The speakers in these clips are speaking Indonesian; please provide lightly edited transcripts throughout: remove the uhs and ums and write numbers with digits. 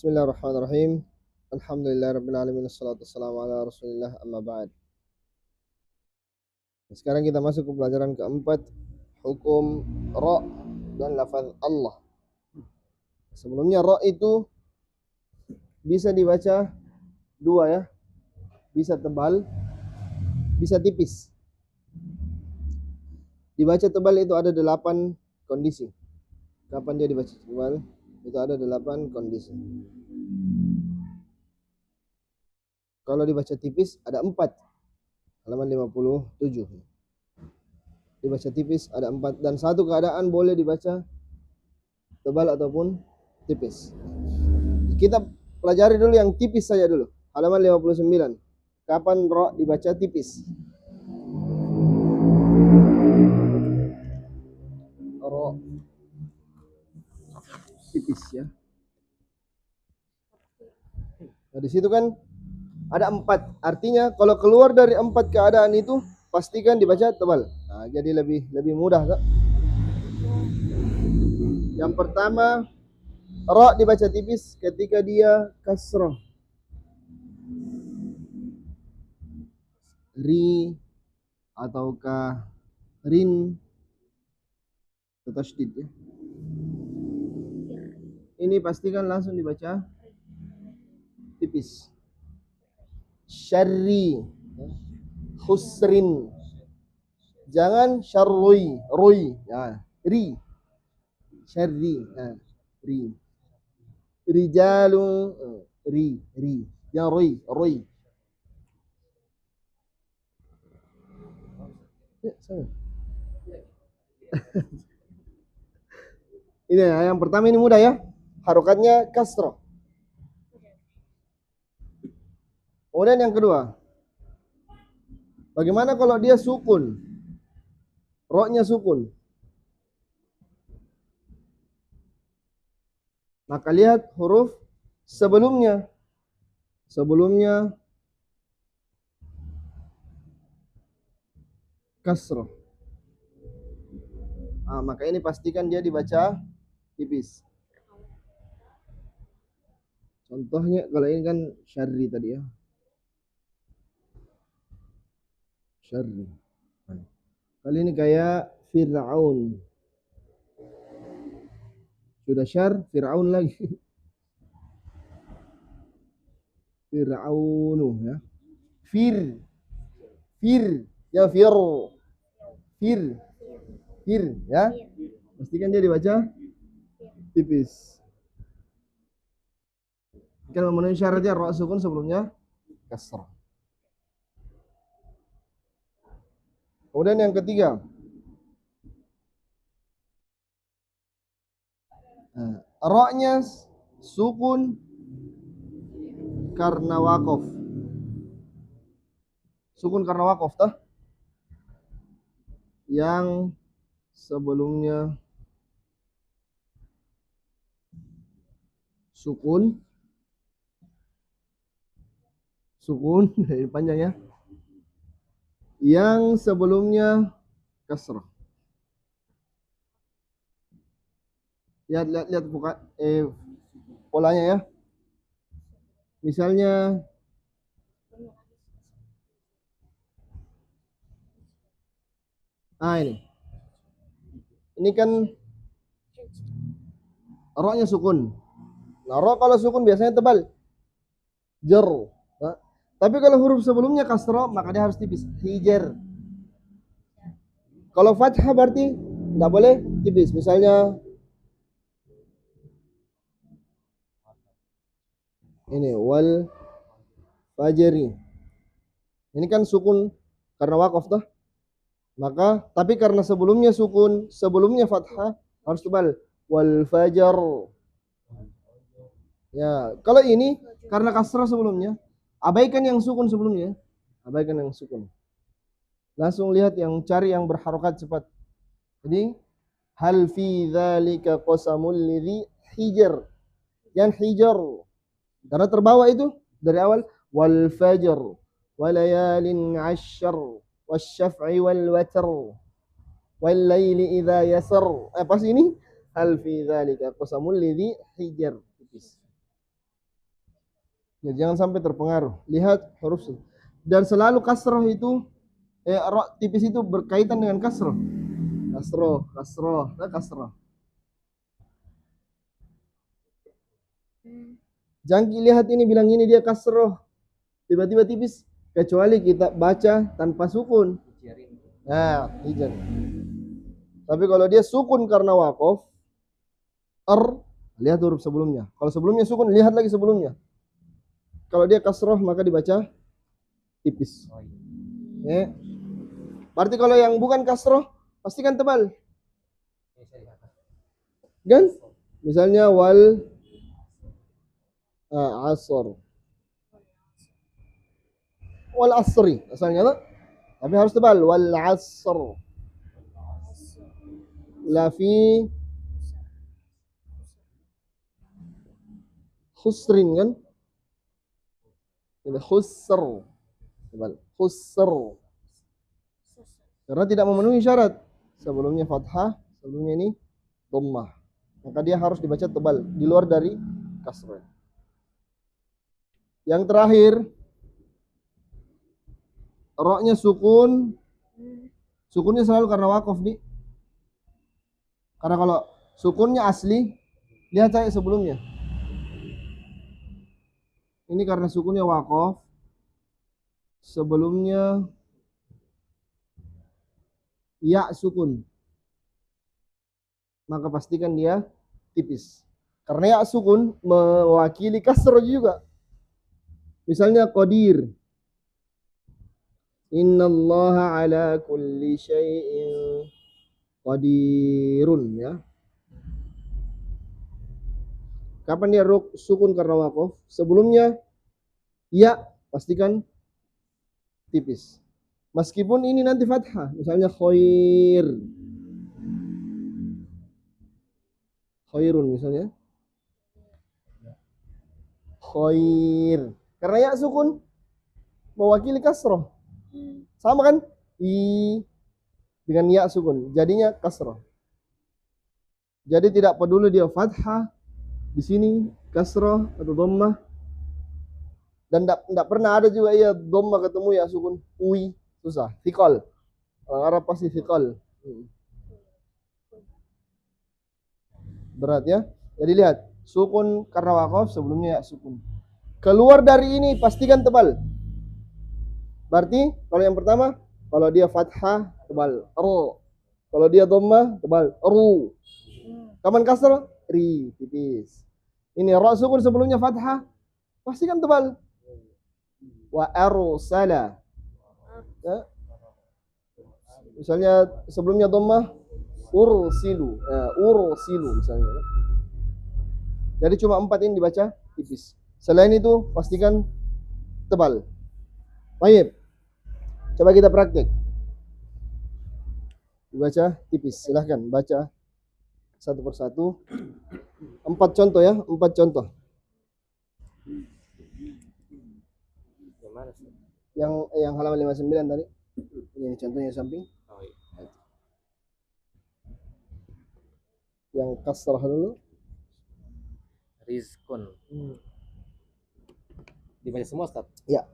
Bismillahirrahmanirrahim. Alhamdulillahirabbil alamin wassalatu wassalamu ala Rasulillah amma ba'd. Sekarang kita masuk ke pelajaran keempat, hukum ra dan lafaz Allah. Sebelumnya ra itu bisa dibaca dua ya. Bisa tebal, bisa tipis. Dibaca tebal itu ada 8 kondisi. Kapan dia dibaca tebal? Itu ada 8 kondisi. Kalau dibaca tipis ada 4. Halaman 57. Dibaca tipis ada 4 dan satu keadaan boleh dibaca tebal ataupun tipis. Kita pelajari dulu yang tipis saja dulu. Halaman 59. Kapan ra dibaca tipis? Ra tipis ya. Nah, di situ kan ada 4. Artinya kalau keluar dari 4 keadaan itu pastikan dibaca tebal. Nah, jadi lebih mudah tak? Yang pertama, ra dibaca tipis ketika dia kasrah. Ri ataukah rin atau tasydid ya. Ini pastikan langsung dibaca tipis. Syarri, khusrin. Jangan syarrui, rui. Nah, ri. Syarri, nah, ri. Rijalu, ri. Jangan rui. Ya, sama. Ini yang pertama ini mudah ya. Harokatnya kasroh. Kemudian yang kedua, bagaimana kalau dia sukun? Roknya sukun. Maka lihat huruf sebelumnya. Sebelumnya kasroh. Nah, maka ini pastikan dia dibaca tipis. Contohnya kalau ini kan syarri tadi ya. Syarri. Kali ini kayak Fir'aun. Sudah syar, Fir'aun lagi. Fir'aunu ya. Fir. Ya fir ya. Pastikan dia dibaca tipis. Kan memenuhi syaratnya ra sukun sebelumnya kasrah. Kemudian yang ketiga, ra-nya sukun karena wakof. Sukun karena wakof tah? Yang sebelumnya sukun panjang ya. Yang sebelumnya kasrah. Lihat buka polanya ya. Misalnya ini. Ini kan ra-nya sukun. Nah, ra kalau sukun biasanya tebal. Jar. Nah, tapi kalau huruf sebelumnya kasrah maka dia harus tipis. Hijar. Kalau fathah berarti enggak boleh tipis. Misalnya ini wal fajri. Ini kan sukun karena wakaf toh. Maka tapi karena sebelumnya sukun, sebelumnya fathah harus tebal. Wal fajar. Ya, kalau ini karena kasrah sebelumnya, abaikan yang sukun sebelumnya. Abaikan yang sukun. Langsung lihat cari yang berharokat cepat. Jadi hal fi dzalika qasamul lidzi hijar. Yang hijar. Karena terbawa itu dari awal wal fajr walayalin 'ashr wasyaf'i wal watr wal laili idza yasr. Pas ini hal fi dzalika qasamul lidzi hijar. Ya, jangan sampai terpengaruh. Lihat huruf dan selalu kasroh itu ro tipis itu berkaitan dengan kasroh. Kasroh, kasroh, kasroh. Jangan lihat ini bilang ini dia kasroh, tiba-tiba tipis. Kecuali kita baca tanpa sukun. Nah, hijar. Tapi kalau dia sukun karena wakof, lihat huruf sebelumnya. Kalau sebelumnya sukun, lihat lagi sebelumnya. Kalau dia kasroh maka dibaca tipis. Ya. Berarti kalau yang bukan kasroh pastikan tebal. Kan? Misalnya wal asr. Wal asri asalnya tak? Tapi harus tebal. Wal asr. Lafi khusrin kan? Ini khusr. Tebal. Khusr. Karena tidak memenuhi syarat. Sebelumnya fathah, sebelumnya ini dhammah. Maka dia harus dibaca tebal di luar dari kasrah. Yang terakhir, roknya sukun. Sukunnya selalu karena wakof nih. Karena kalau sukunnya asli, lihat saya sebelumnya. Ini karena sukunnya wakof. Sebelumnya ya sukun. Maka pastikan dia tipis. Karena ya sukun mewakili kasroh juga. Misalnya qadir. Innallaha ala kulli syai'in qadirun ya. Kapan dia sukun karena wakof? Sebelumnya ya pastikan tipis. Meskipun ini nanti fathah, misalnya khair. Khairun misalnya. Khair. Karena ya sukun mewakili kasroh. Sama kan? I dengan ya sukun. Jadinya kasroh. Jadi tidak peduli dia fathah di sini kasroh atau dhammah. Dan tidak pernah ada juga ya dhammah ketemu ya sukun. Ui, susah. Thiqal. Orang Arab pasti thiqal. Berat ya. Jadi lihat, sukun karena wakof sebelumnya ya sukun. Keluar dari ini pastikan tebal. Berarti kalau yang pertama, kalau dia fathah tebal, ro. Kalau dia dhammah tebal, ru. Kapan kasrah? Ri, tipis. Ini ra sukun sebelumnya fathah, pastikan tebal. Wa arsala. Ya. Misalnya sebelumnya dhammah ursilu, ursilu misalnya. Jadi cuma 4 ini dibaca tipis. Selain itu pastikan tebal. Baik. Coba kita praktek. Dibaca tipis. Silahkan baca satu persatu. 4 contoh ya, 4 contoh. Yang halaman 59 tadi. Ini contohnya samping. Yang kasrah dulu. Rizkun. Dibaca semua, Ustaz? Ya.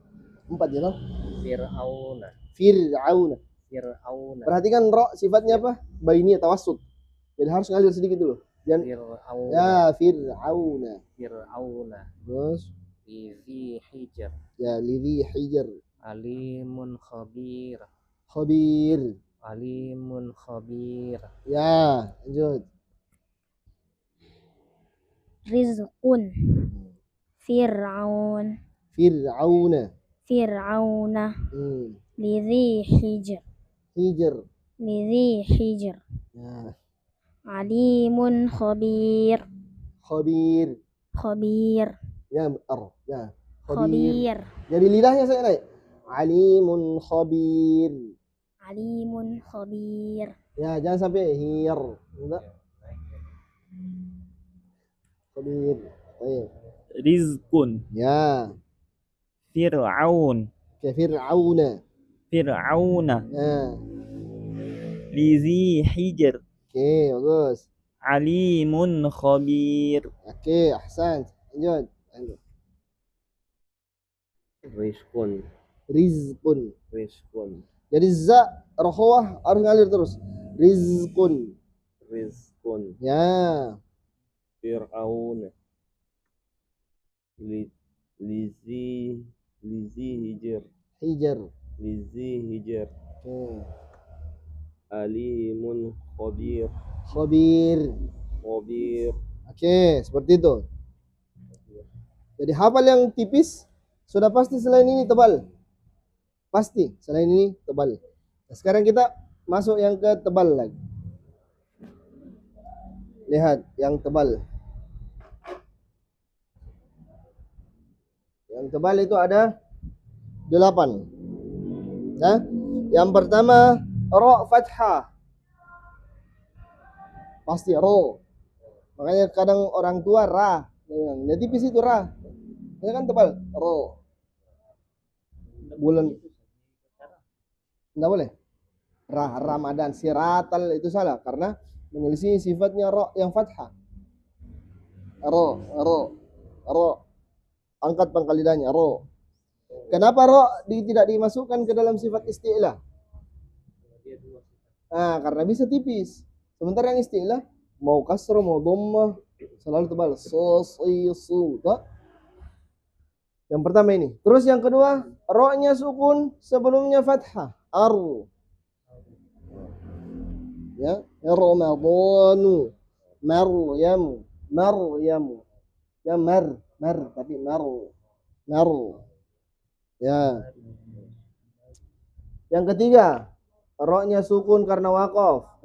4 ya, Fir'auna. Fir'auna. Fir'auna. Perhatikan ro sifatnya apa? Baini tawassut. Jadi harus ngalir sedikit dulu. Jangan Fir'auna. ya Fir'auna. Fir'auna. Terus Lidhi Hijr. ya lidhi hijr. Alimun khabir. Khabir. Alimun khabir. Ya, lanjut. Rizqun. Fir'aun. Fir'auna. Fir'auna. Lidhi hijr. Hijr. Lidhi hijr. Ya. Alimun khabir. Khabir. Khabir. Ya, ya. Khabir. Jadi lidahnya saya naik. Alimun khabir. Alimun khabir. Ya, jangan sampai hir. Enggak. Khabir. Baik. Rizqun. Ya. Fir'aun. Ke Fir'auna. Fir'auna. Ya. Lidhi Hijr. Oke, bagus. Alimun khabir. Oke, ahsan. Lanjut. Rizqun. Rizqun. Rizqun. Jadi za rokhawah harus ngalir terus. Rizqun. Rizqun. Ya. Fir'aun. Lizi hijr. Hijar. Lizi hijr. Ya. Alimun khabir. Khabir. Khabir. Oke, seperti itu. Jadi hafal yang tipis sudah pasti, selain ini tebal. Pasti selain ini tebal. Nah, sekarang kita masuk yang ke tebal lagi. Lihat yang tebal. Yang tebal itu ada 8. Nah, yang pertama ro fathah. Pasti ro. Makanya kadang orang tua ra. Dia tipis itu ra. Ini kan tebal. Ro. Bulan. Enggak boleh. Ramadan. Siratal itu salah. Karena menyelisih sifatnya ro yang fathah. Ro. Angkat pangkal lidahnya. Ro. Kenapa ro tidak dimasukkan ke dalam sifat isti'lah? Nah, karena bisa tipis. Sementara yang isti'lah mau kasroh mau dhammah selalu tebal. Su. Yang pertama ini. Terus yang kedua, ro-nya sukun, sebelumnya fathah. Ya, Ramadhanu. Maryamu. Ya mar tapi mar. Ya. Yang ketiga, ro-nya sukun karena waqaf,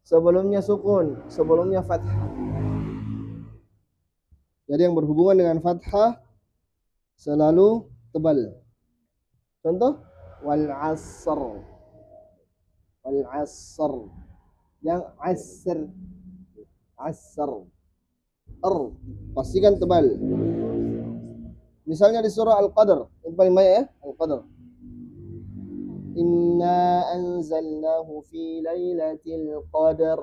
sebelumnya sukun, sebelumnya fathah. Jadi yang berhubungan dengan fathah selalu tebal. Contoh, wal asr. Yang asr. Pastikan tebal. Misalnya di surah Al-Qadr, yang paling banyak ya, Al-Qadr. Inna anzalnahu fi lailatul qadar.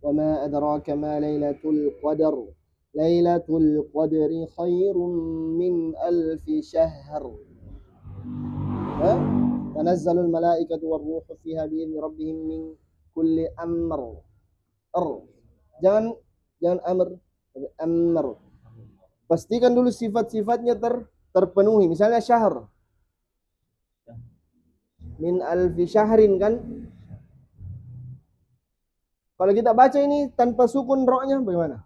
Wa ma adraka ma lailatul qadar. Lailatul qadri khairum min alfi syahr. Tanazzalul malaikatu warruhu fiha bi'izni rabbihim min kulli amr. Jangan amr, tapi amr. Pastikan dulu sifat-sifatnya terpenuhi. Misalnya syahr. Min alfi syahrin kan. Kalau kita baca ini tanpa sukun ro-nya bagaimana?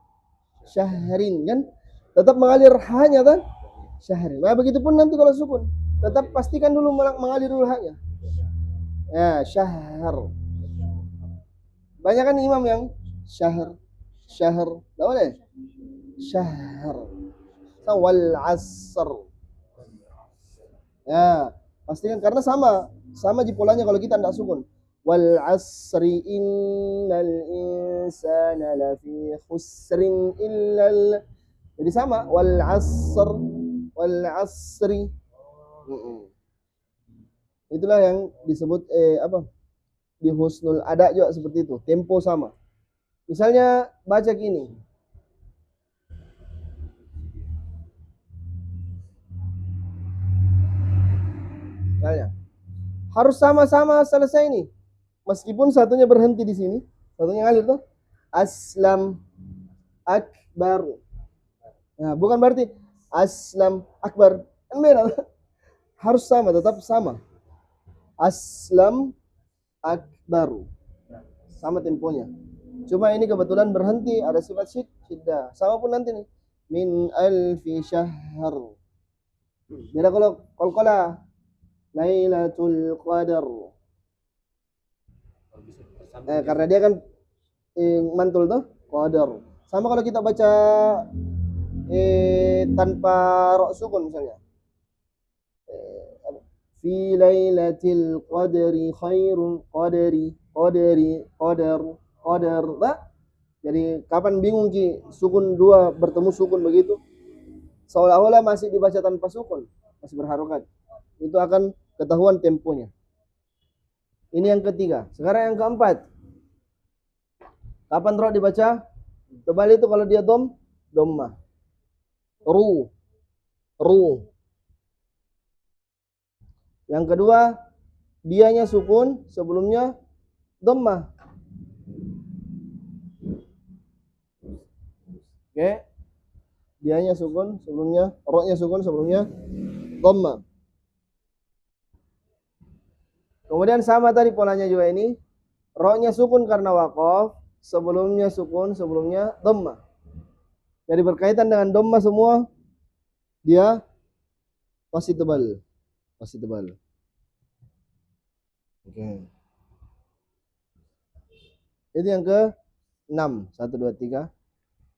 Syahrin kan. Tetap mengalir hanya kan? Syahrin. Nah, begitupun nanti kalau sukun. Tetap pastikan dulu mengalir dulu hanya. Ya, syahr. Banyak kan imam yang syahr. Tidak boleh. Syahr. Wal asr. Ya, pastikan karena sama jipolanya kalau kita tidak sukun. Wal asri innal insana lafi khusrin illal. Jadi sama wal asri. Itulah yang disebut di husnul ada juga seperti itu, tempo sama. Misalnya baca gini. Misalnya harus sama-sama selesai ini. Meskipun satunya berhenti di sini, satunya ngalir tuh. Aslam akbar. Nah, bukan berarti aslam akbar. Kan beda. Harus sama, tetap sama. Aslam akbar. Sama temponya. Cuma ini kebetulan berhenti, ada sifat syiddah. Sama pun nanti nih. Min alfi syahr. Beda kalau qalqalah. Lailatul Qadar. Karena dia kan mantul tuh Qadar. Sama kalau kita baca tanpa ro sukun misalnya. Fi lailatil qadri khairun qadar. Jadi kapan bingung ki sukun dua bertemu sukun begitu? Seolah-olah masih dibaca tanpa sukun, masih berharokat. Itu akan ketahuan temponya. Ini yang ketiga. Sekarang yang keempat. Kapan ro dibaca? Tebal itu kalau dia dhammah. Ru. ru. Yang kedua, dianya sukun, sebelumnya dhammah. Oke. Dianya sukun, sebelumnya ro-nya sukun, sebelumnya dhammah. Kemudian sama tadi polanya juga ini. Ro-nya sukun karena waqaf, sebelumnya sukun, sebelumnya dhammah. Jadi berkaitan dengan dhammah semua, dia pasti tebal. Pasti tebal. Oke. Itu yang ke-6. 1, 2, 3.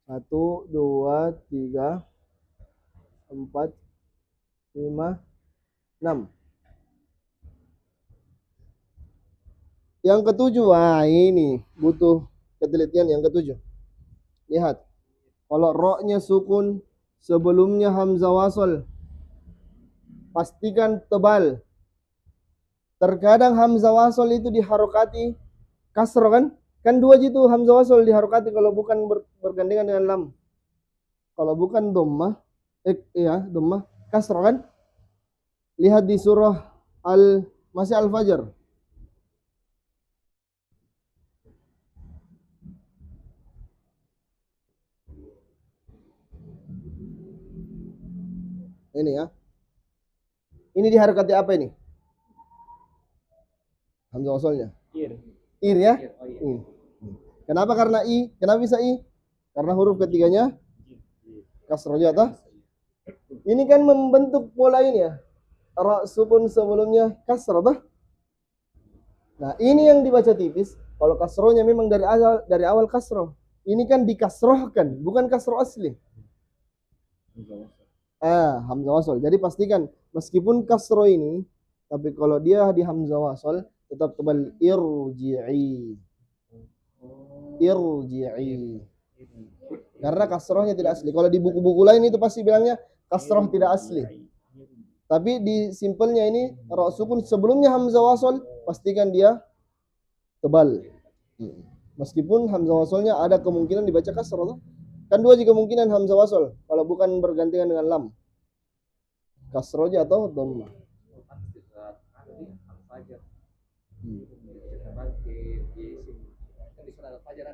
1, 2, 3, 4, 5, 6. Yang ke-7, ini butuh ketelitian yang ke-7. Lihat. Kalau ro-nya sukun, sebelumnya hamzah wasl, pastikan tebal. Terkadang hamzah wasl itu diharokati kasroh kan? Kan dua gitu hamzah wasl diharokati kalau bukan bergandengan dengan lam. Kalau bukan dhammah, dhammah kasroh kan? Lihat di surah masih Al-Fajr. Ini ya. Ini diharokati apa ini? Hamzah waslnya. Ir ya? I. Kenapa? Karena i. Kenapa bisa i? Karena huruf ketiganya kasroh atau? Ini kan membentuk pola ini ya. Ra sukun sebelumnya kasroh toh? Nah, ini yang dibaca tipis. Kalau kasrohnya memang dari awal kasroh. Ini kan dikasrohkan, bukan kasroh asli. Hamzah wasl. Jadi pastikan meskipun kasroh ini, tapi kalau dia di hamzah wasl tetap tebal irji'i. Irji'i. Karena kasrohnya tidak asli. Kalau di buku-buku lain itu pasti bilangnya kasroh tidak asli. Tapi di simpelnya ini ra sukun sebelumnya hamzah wasl, pastikan dia tebal. Meskipun hamzah waslnya ada kemungkinan dibaca kasroh. Kan dua juga kemungkinan hamzah wasl kalau bukan bergantian dengan lam. Kasroh atau dhammah.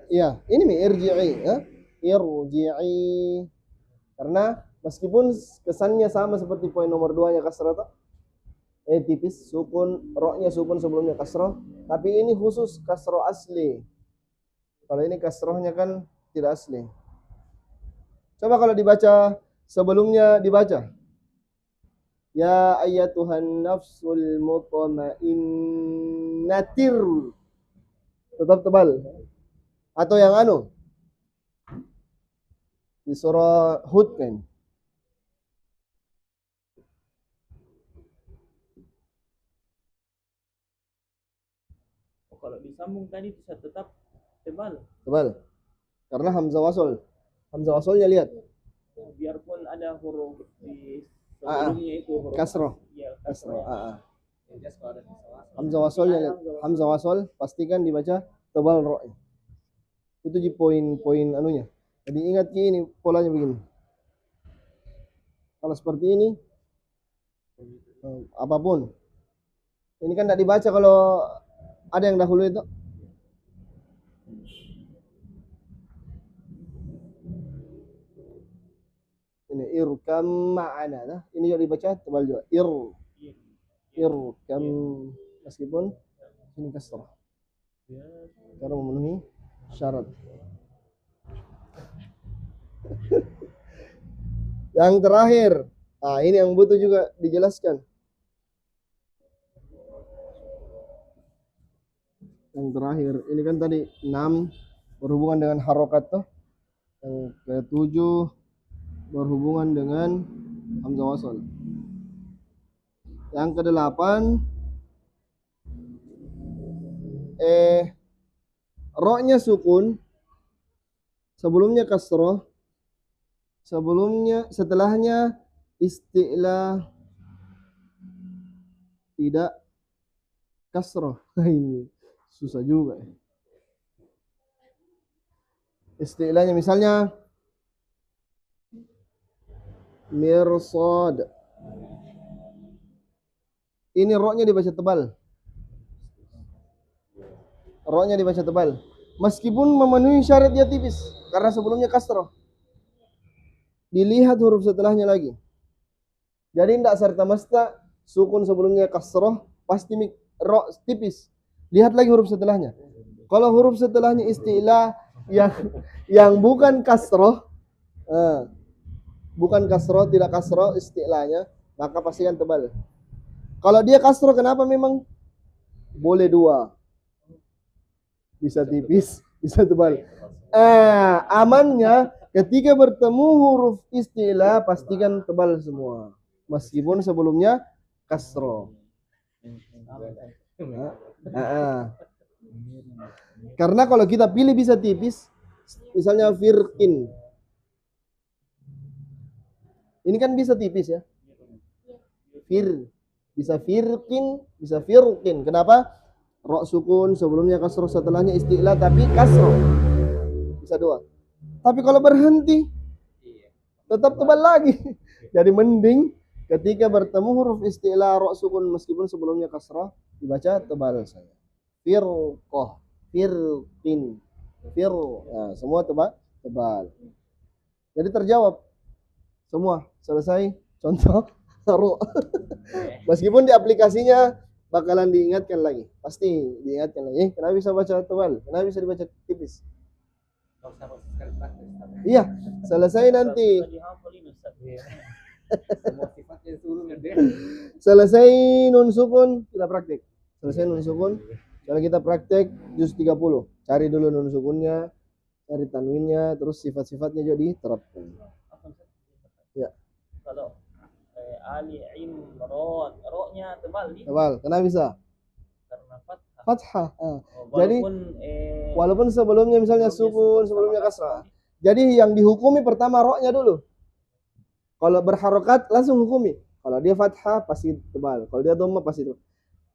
Iya, ini mi irji'i ya. Irji'i. Karena meskipun kesannya sama seperti poin nomor 2-nya kasroh tipis, sukun, ro-nya sukun sebelumnya kasroh, tapi ini khusus kasroh asli. Kalau ini kasrohnya kan tidak asli. Coba kalau dibaca sebelumnya dibaca. Ya ayyatuhan nafsul mutma'innatir. Tetap tebal. Atau yang di surah Hud kan. Kalau disambung tadi bisa tetap tebal. Tebal. Karena hamzah wasl. Hamzah waslnya lihat. Biarpun ada huruf di sebelumnya itu huruf kasroh. Iya, Kasroh. kasroh. Hamzah waslnya lihat. Hamzah wasl pastikan dibaca tebal ro. Itu di poin-poin anunya. Jadi ingat ini polanya begini. Kalau seperti ini apapun. Ini kan tidak dibaca kalau ada yang dahulu itu. Ini irkam ma'ana. Ini juga dibaca tebal juga. Irkam meskipun ini kasrah. Karena memenuhi syarat. Yang terakhir, ini yang butuh juga dijelaskan. Yang terakhir, ini kan tadi 6 berhubungan dengan harokat tuh. Yang ke-7 berhubungan dengan hamzah wasl. Yang ke-8 ro-nya sukun, sebelumnya kasroh, setelahnya isti'la tidak kasroh. Ini susah juga. Isti'lanya misalnya Mirsad. Ini ro-nya dibaca tebal. Ro-nya dibaca tebal. Meskipun memenuhi syarat dia tipis karena sebelumnya kasroh. Dilihat huruf setelahnya lagi. Jadi tidak serta merta sukun sebelumnya kasroh pasti ro tipis. Lihat lagi huruf setelahnya. Kalau huruf setelahnya istilah yang bukan kasroh, bukan kasroh, tidak kasroh istilahnya, maka pastikan tebal. Kalau dia kasroh, kenapa memang? Boleh dua. Bisa tipis, bisa tebal. Amannya ketika bertemu huruf istilah pastikan tebal semua. Meskipun sebelumnya kasroh. Karena kalau kita pilih bisa tipis, misalnya firqin. Ini kan bisa tipis ya. Bisa firqin, bisa firqin. Kenapa? Ro sukun sebelumnya kasroh setelahnya istilah tapi kasroh. Bisa dua. Tapi kalau berhenti tetap tebal lagi. Jadi mending ketika bertemu huruf istilah ro sukun meskipun sebelumnya kasroh dibaca tebal saja. Firqah, firqin, nah, semua tebal. Jadi terjawab semua selesai. Contoh ro. Meskipun di aplikasinya bakalan diingatkan lagi, pasti diingatkan lagi. Kenapa bisa baca tebal? Kenapa bisa dibaca tipis? Iya, selesai nanti. Selesai nun sukun kita praktek. Selesai nun sukun, kalau kita praktek juz 30. Cari dulu nun sukunnya, cari tanwinnya, terus sifat-sifatnya jadi diterapkan. Ya. Kalau Ali Imran, ro-nya tebal nih. Tebal. Kenapa bisa? Karena fathah. Fathah. Jadi Walaupun walaupun sebelumnya misalnya sukun, sebelumnya kasrah. Jadi yang dihukumi pertama ro-nya dulu. Kalau berharokat langsung hukumi. Kalau dia fathah pasti tebal. Kalau dia dhamma pasti tebal.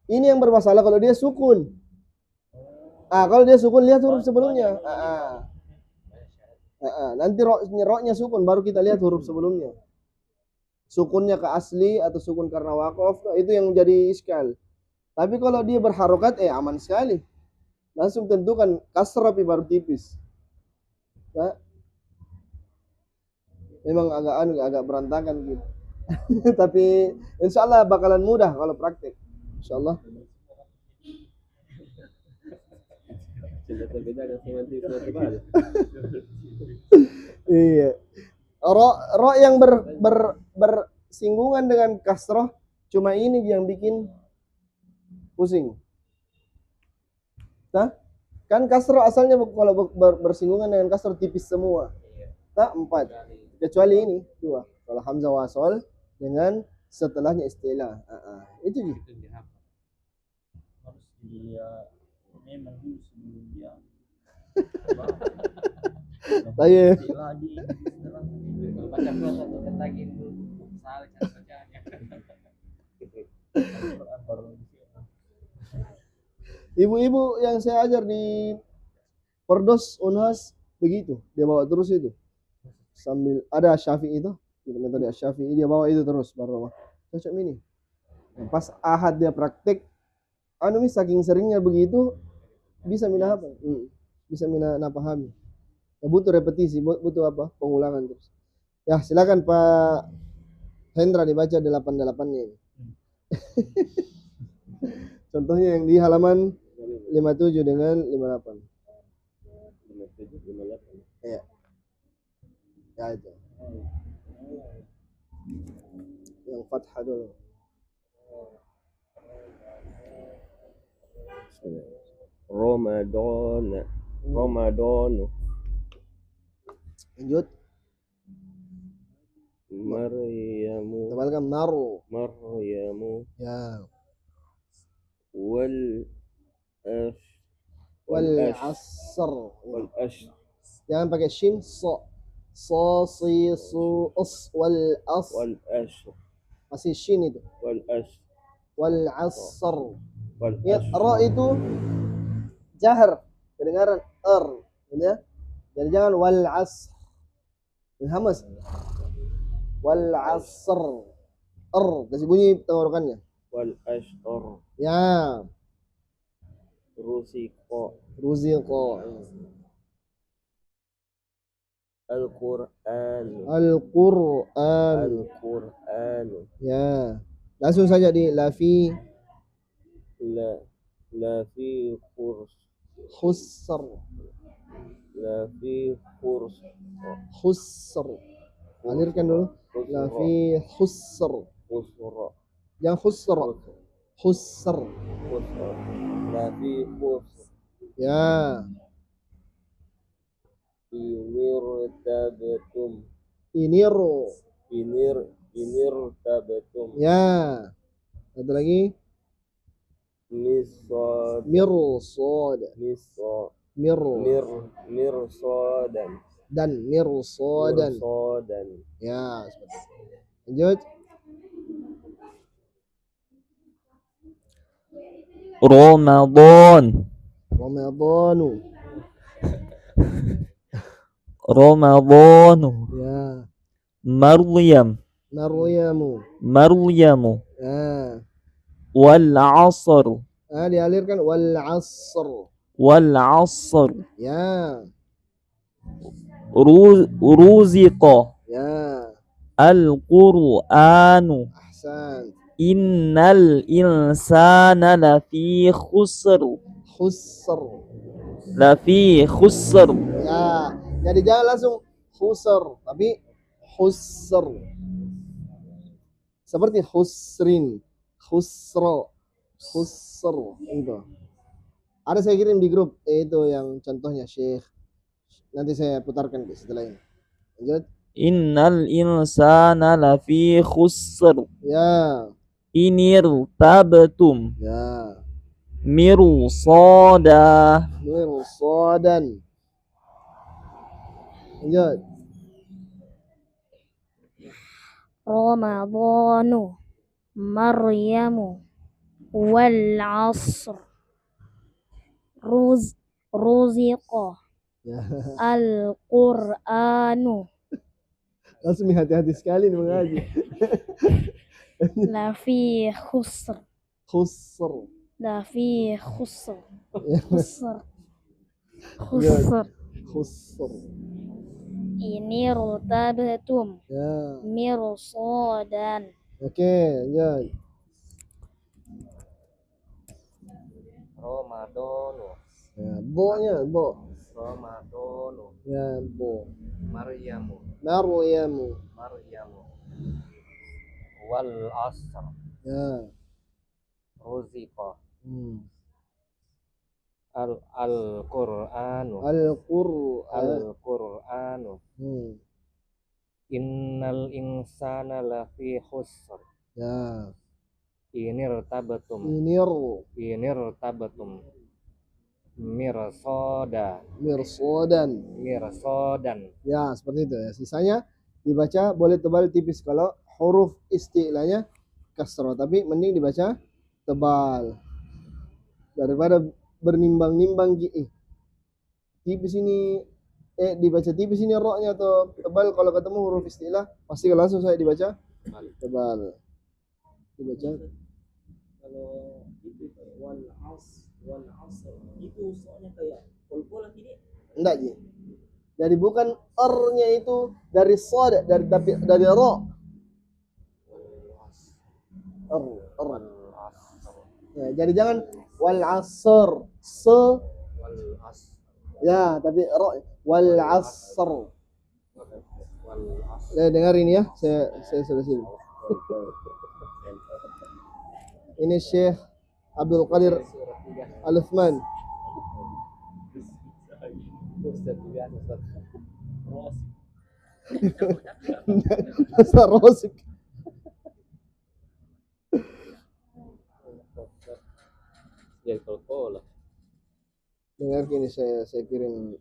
Ini yang bermasalah kalau dia sukun. Kalau dia sukun lihat huruf sebelumnya. Nanti ro-nya sukun baru kita lihat huruf sebelumnya. Sukunnya ke asli atau sukun karena waqaf, itu yang jadi iskal. Tapi kalau dia berharokat aman sekali. Langsung tentukan kasrah baru tipis. Memang agak berantakan gitu. Tapi insya Allah bakalan mudah kalau praktek. Insya Allah. Iya. Ro yang bersinggungan dengan kasroh cuma ini yang bikin pusing. Nah, kan kasroh asalnya kalau bersinggungan dengan kasroh tipis semua. Nah, 4. Kecuali ini 2. Kalau hamzah wasol dengan setelahnya istilah. Itu dia. harus dia memang dulu sebelum dia Saya lagi baca plus atau lagi itu salah cara bacanya. ibu-ibu yang saya ajar di Perdos Unhas begitu, dia bawa terus itu. Sambil ada Syafi'i itu, metode Syafi'i dia bawa itu terus baru cocok ini. Pas Ahad dia praktek, saking seringnya begitu bisa mina apa? Bisa mina pahami. Butuh repetisi, butuh apa? Pengulangan terus. Ya, silakan Pak Hendra dibaca 88-nya ini. Contohnya yang di halaman 57 dengan 58. 57, 58. Iya. Ya itu. Yang fathah dulu. Ramadan. Ramadan. Lanjut. Maryamu. Tebalkan naru. Maryamu. Ya. Wal Asr. Jangan pakai shin, so. So, si, su, us, wal as. wal ashr. Masih shin itu. Wal ashr. Wal asr. Wal Ya, ashr. ra itu jahar, kedengaran ya. Jadi jangan wal asr. Hamas. Wal asr. Kasih bunyi tenggorokannya. wal ashar Ya. ruziqa Ruziqa. al-Qur'an Al-Qur'an. al-Qur'an Ya. Langsung saja di lafi la fi khusr. la fi Khusr. Alirkan dulu. Lafi khusr. khusra Yang khusr. Khusr. la fi Ya. inirtabtum Iniru. inirtabtum Ya. Satu lagi. misad Mirsad. misad Mir. mirsadan Dan mirsadan. mirsadan Ya. Seperti itu. Lanjut. Ramadan, Ramadhanu. Ramadanu, Ya. Maryam, Maryamu. Maryamu, Ya. wal asr, Dialirkan wal asr. wal asr, Ya. ruziqa, Ya. al-Qur'anu, Ahsan. innal insana Khusr. lafi khusr. Ya. Jadi jangan langsung khusr, tapi khusr. Seperti khusrin, khusro, khusr itu. Ada saya kirim di grup itu yang contohnya Syekh. Nanti saya putarkan setelah ini. Lanjut. Innal insana lafi khusr. Ya. Inirtabtum Ya. mirsada. Mirsadan. Lanjut. Ramadhanu Maryamu wal asr ruziqa Ya. al-Qur'anu Langsung hati-hati sekali nih mengaji. lafi khusr Khusr. lafi khusr Ya. khusr khusr Khusr. ini rutabtum Ya. mirsadan Oke, lanjut. Ramadanu, Ya, bo-nya, bo. Ramadanu, Ya, bo. Maryamu, Maryamu. wal asr, Ya. ruziqa, Hmm. al-Qur'anu, Al-Qur'an. al-Qur'anu, Hmm. innal insana lafi khusr, Ya. inirtabtum mirsada, Mirsadan. Ya, seperti itu ya. Sisanya dibaca boleh tebal tipis kalau huruf isti'lanya kasroh, tapi mending dibaca tebal daripada bernimbang-nimbang tipis ini dibaca tipis ini roknya atau tebal. Kalau ketemu huruf istilah pasti langsung saya dibaca tebal. Dibaca Kalau itu kayak wal asr itu soalnya kayak pol-polan ini. enggak Ji. Jadi bukan r-nya itu dari sod, tapi dari ro. R. Ya, jadi jangan wal asr ya, tapi ro wal asr. Dengar ini ya, saya sudah sini. Ini Syekh Abdul Qadir Al-Uthman. Ustaz Rosik. ya kalau Dengar ini saya kirim.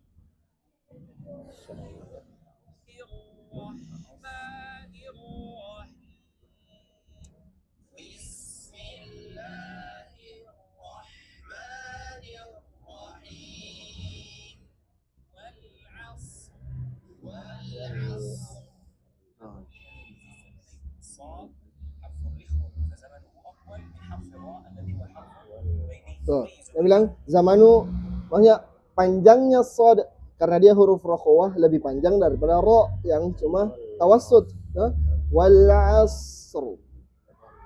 Tuh, dia bilang zamanu maksudnya panjangnya sod karena dia huruf rokhawah lebih panjang daripada ro yang cuma tawassut. Nah, wal asr.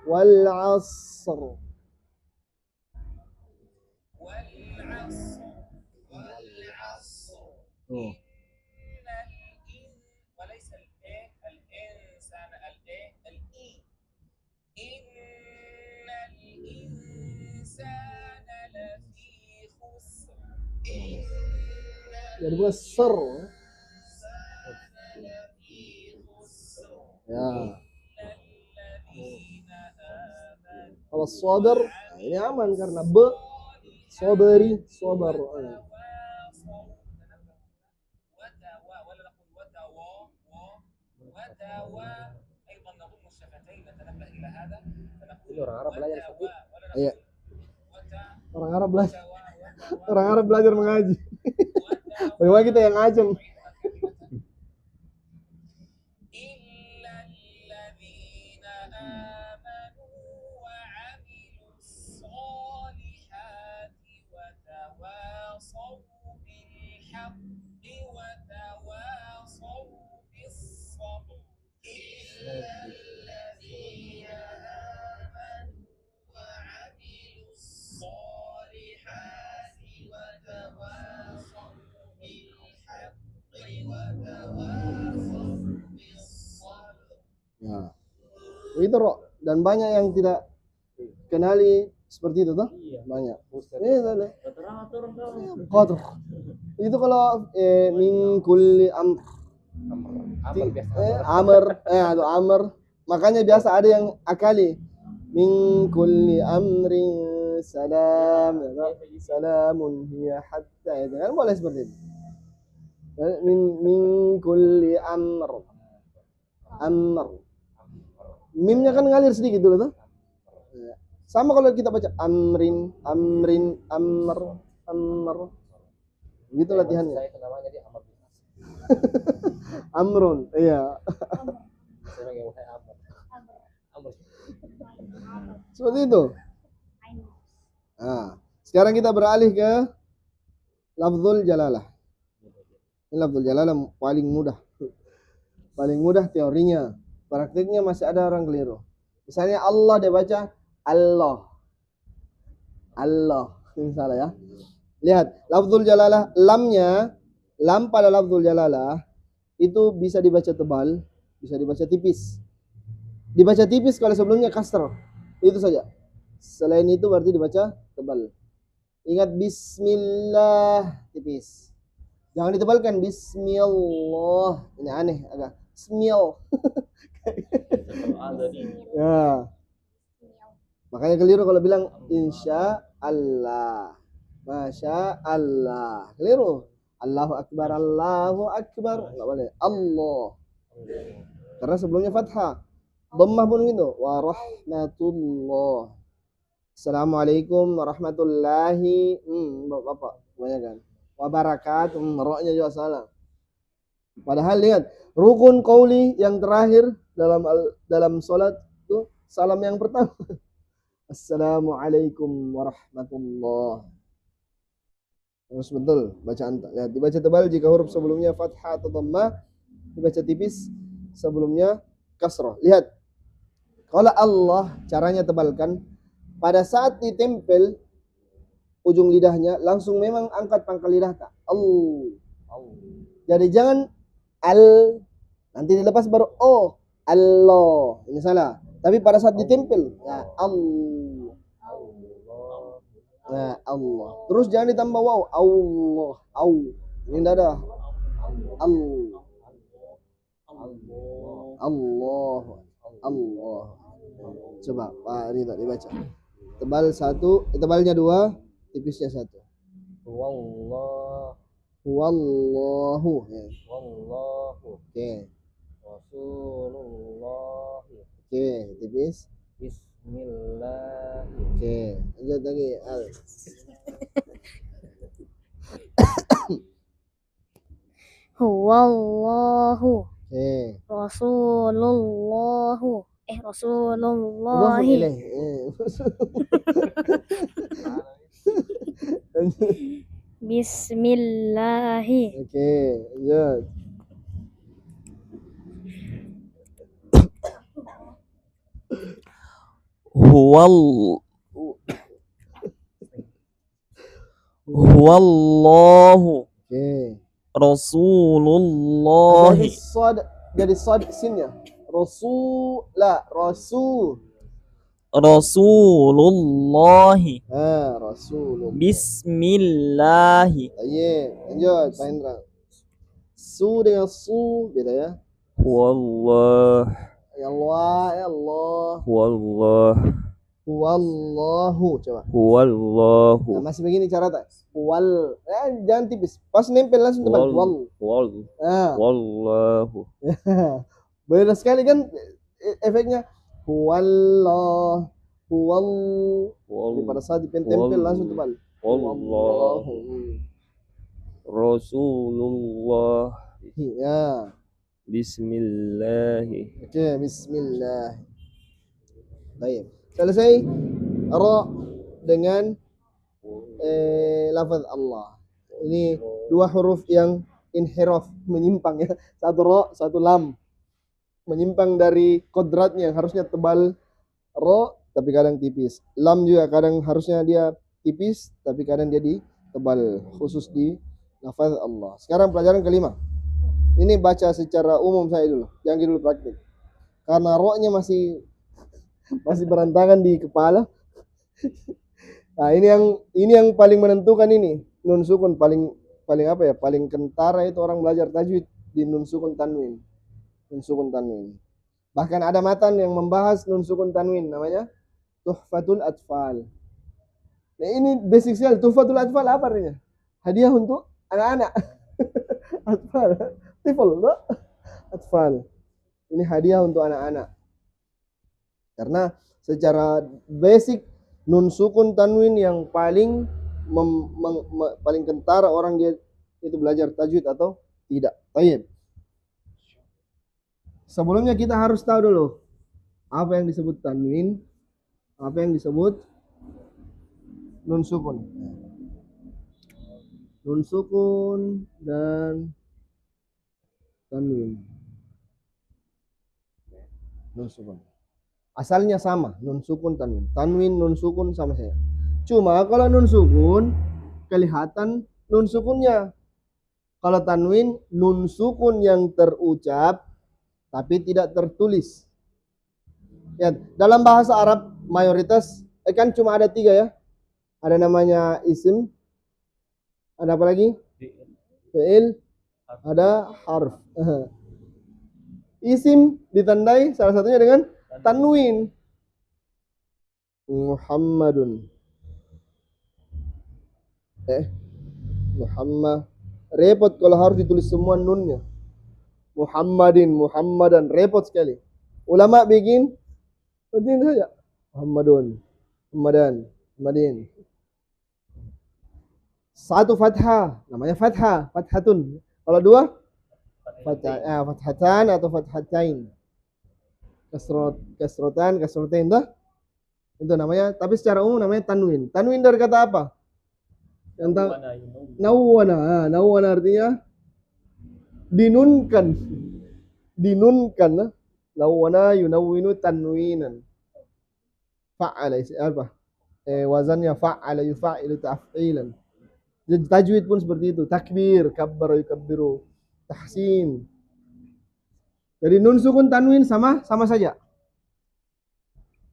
Wal asr. Tuh. وليس الايه الانسان الايه الاي ان الانسان لفي خسر Jadi bukan ser. Ya. Kalau sabar, nah ini aman karena sabari, sabar. ايضا نضم الشفتين نتنبه الى هذا Ini orang Arab belajar seperti Iya. Orang Arab belajar. Orang Arab belajar mengaji. Bagaimana kita yang ajam? إلا الذين آمنوا وعملوا الصالحات وتواصوا بالحق وتواصوا بالصبر إلا الذين آمنوا وعملوا الصالحات وتواصوا بالحق وتواصوا بالصبر. Ya. Itu Rok. Dan banyak yang tidak kenali seperti itu tuh. Banyak. Iya, Qadr. Itu kalau min kulli amr. Amr, atau amr. Makanya biasa ada yang akali min kulli amrin salam, salamun hiya hatta. Itu kan boleh seperti itu. Min kulli amr. Mimnya kan ngalir sedikit dulu tuh. Sama kalau kita baca amrin, amr. Gitu latihannya. saya namanya dia Amr. Amrun, iya. Saya panggil saya Amr. Amr. Seperti itu. Nah, sekarang kita beralih ke lafzul jalalah. Ini lafzul jalalah paling mudah. Paling mudah teorinya. Praktiknya masih ada orang keliru. Misalnya Allah dia baca Allah. Allah. Ini salah ya. Lihat, lafzul jalalah lamnya, lam pada lafzul jalalah itu bisa dibaca tebal, bisa dibaca tipis. Dibaca tipis kalau sebelumnya kasrah. Itu saja. Selain itu berarti dibaca tebal. Ingat bismillah tipis. Jangan ditebalkan bismillah. Ini aneh agak. Bismillah. Ya. Makanya keliru kalau bilang insya Allah. Masya Allah. Keliru. Allahu Akbar. Allahu Akbar. Enggak boleh. Allah. Karena sebelumnya fathah. Dhammah pun gitu. Wa rahmatullah. Assalamualaikum warahmatullahi. Bapak. Banyak kan. Wa barakatuh. Roknya juga salah. Padahal lihat. Rukun qauli yang terakhir dalam salat itu salam yang pertama. Assalamualaikum warahmatullah. Harus betul bacaan. Lihat, dibaca tebal jika huruf sebelumnya fathah atau dhammah, dibaca tipis sebelumnya kasrah. Lihat. Kalau Allah caranya tebalkan pada saat ditempel ujung lidahnya langsung memang angkat pangkal lidah tak. Jadi jangan al nanti dilepas baru oh Allah. Ini salah. Tapi pada saat ditempel ya Allah. Nah, Allah. Terus jangan ditambah waw. Allah. Ini enggak ada. Allah. Allah. Coba Pak Rida dibaca. Tebal satu, tebalnya dua, tipisnya satu. Wallahu. Ya. Wallahu. Oke. Rasulullah. Oke, tipis. Bismillah. Oke, lanjut lagi. Al. Huwallahu Oke. Rasulullahu Mudhafun Rasulullahi. ilaih. Bismillahi. Oke, lanjut. Huwal Huwallahu Oke. Rasulullahi Jadi sad sinnya. Rasul. Rasulullahi Rasulullah. Bismillahi Ayo, lanjut Pak Hendra. Su dengan su beda ya. Wallah Ya Allah. Wallah Huwallahu coba. Huwallahu Nah, masih begini cara tak? Jangan tipis. Pas nempel langsung tebal. Wallahu Benar sekali kan efeknya. Huwallah. Jadi pada saat ditempel langsung tebal. Wallahu Rasulullah Ya. Bismillahi Oke, bismillah. Baik. Selesai ra dengan lafaz Allah. Ini dua huruf yang inhiraf, menyimpang ya. Satu ra, satu lam. Menyimpang dari kodratnya, harusnya tebal ra tapi kadang tipis. Lam juga kadang harusnya dia tipis tapi kadang jadi tebal, khusus di lafaz Allah. Sekarang pelajaran kelima. Ini baca secara umum saya dulu, jangan dulu praktik. Karena ra-nya masih berantakan di kepala. Nah, ini yang paling menentukan ini. Nun sukun paling apa ya? Paling kentara itu orang belajar tajwid di nun sukun tanwin. Nun sukun tanwin. Bahkan ada matan yang membahas nun sukun tanwin, namanya Tuhfatul Atfal. Nah, ini basic sekali. Tuhfatul Atfal apa artinya? Hadiah untuk anak-anak. Atfal. Tifal, no? Atfal. Ini hadiah untuk anak-anak. Karena secara basic nun sukun tanwin yang paling paling kentara orang dia itu belajar tajwid atau tidak. Baik. Sebelumnya kita harus tahu dulu apa yang disebut tanwin, apa yang disebut nun sukun. Nun sukun dan tanwin. Nun sukun. Asalnya sama, nun sukun tanwin. Tanwin nun sukun sama saja. Cuma kalau nun sukun kelihatan nun sukunnya. Kalau tanwin nun sukun yang terucap tapi tidak tertulis. Ya, dalam bahasa Arab mayoritas kan cuma ada 3 ya. Ada namanya isim, ada apa lagi? Fi'il, ada harf. Isim ditandai salah satunya dengan tanwin. Muhammadun. Muhammad. Repot kalau harus ditulis semua nunnya. Muhammadin, Muhammadan, repot sekali. Ulama bikin penting saja. Muhammadun, Muhammadan, Muhammadin. Satu fathah, namanya fathah, fathatun. Kalau 2 fathatan atau fathatain. Kasrotain dah. Itu namanya, tapi secara umum namanya tanwin. Tanwin dari kata apa? Yang nawwana. Nawwana artinya dinunkan. Dinunkan. Nawwana yunawwinu tanwinan. Fa'ala apa? Wazannya fa'ala yufa'ilu ta'filan. Jadi tajwid pun seperti itu. Takbir, kabbara yukabbiru, tahsin. Jadi nun sukun tanwin sama saja.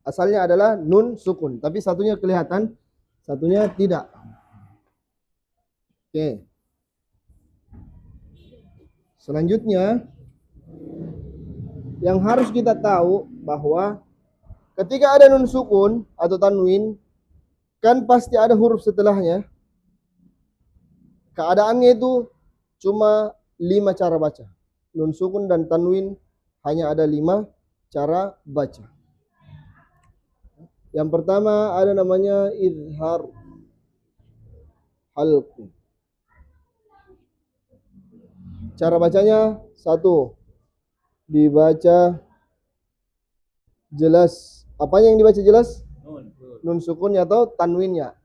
Asalnya adalah nun sukun, tapi satunya kelihatan, satunya tidak. Oke. Selanjutnya yang harus kita tahu bahwa ketika ada nun sukun atau tanwin kan pasti ada huruf setelahnya. Keadaannya itu cuma 5 cara baca. Nun sukun dan tanwin hanya ada 5 cara baca. Yang pertama ada namanya izhar halqi. Cara bacanya 1, dibaca Jelas. Apanya yang dibaca jelas? Nun. Nun sukunnya atau tanwinnya.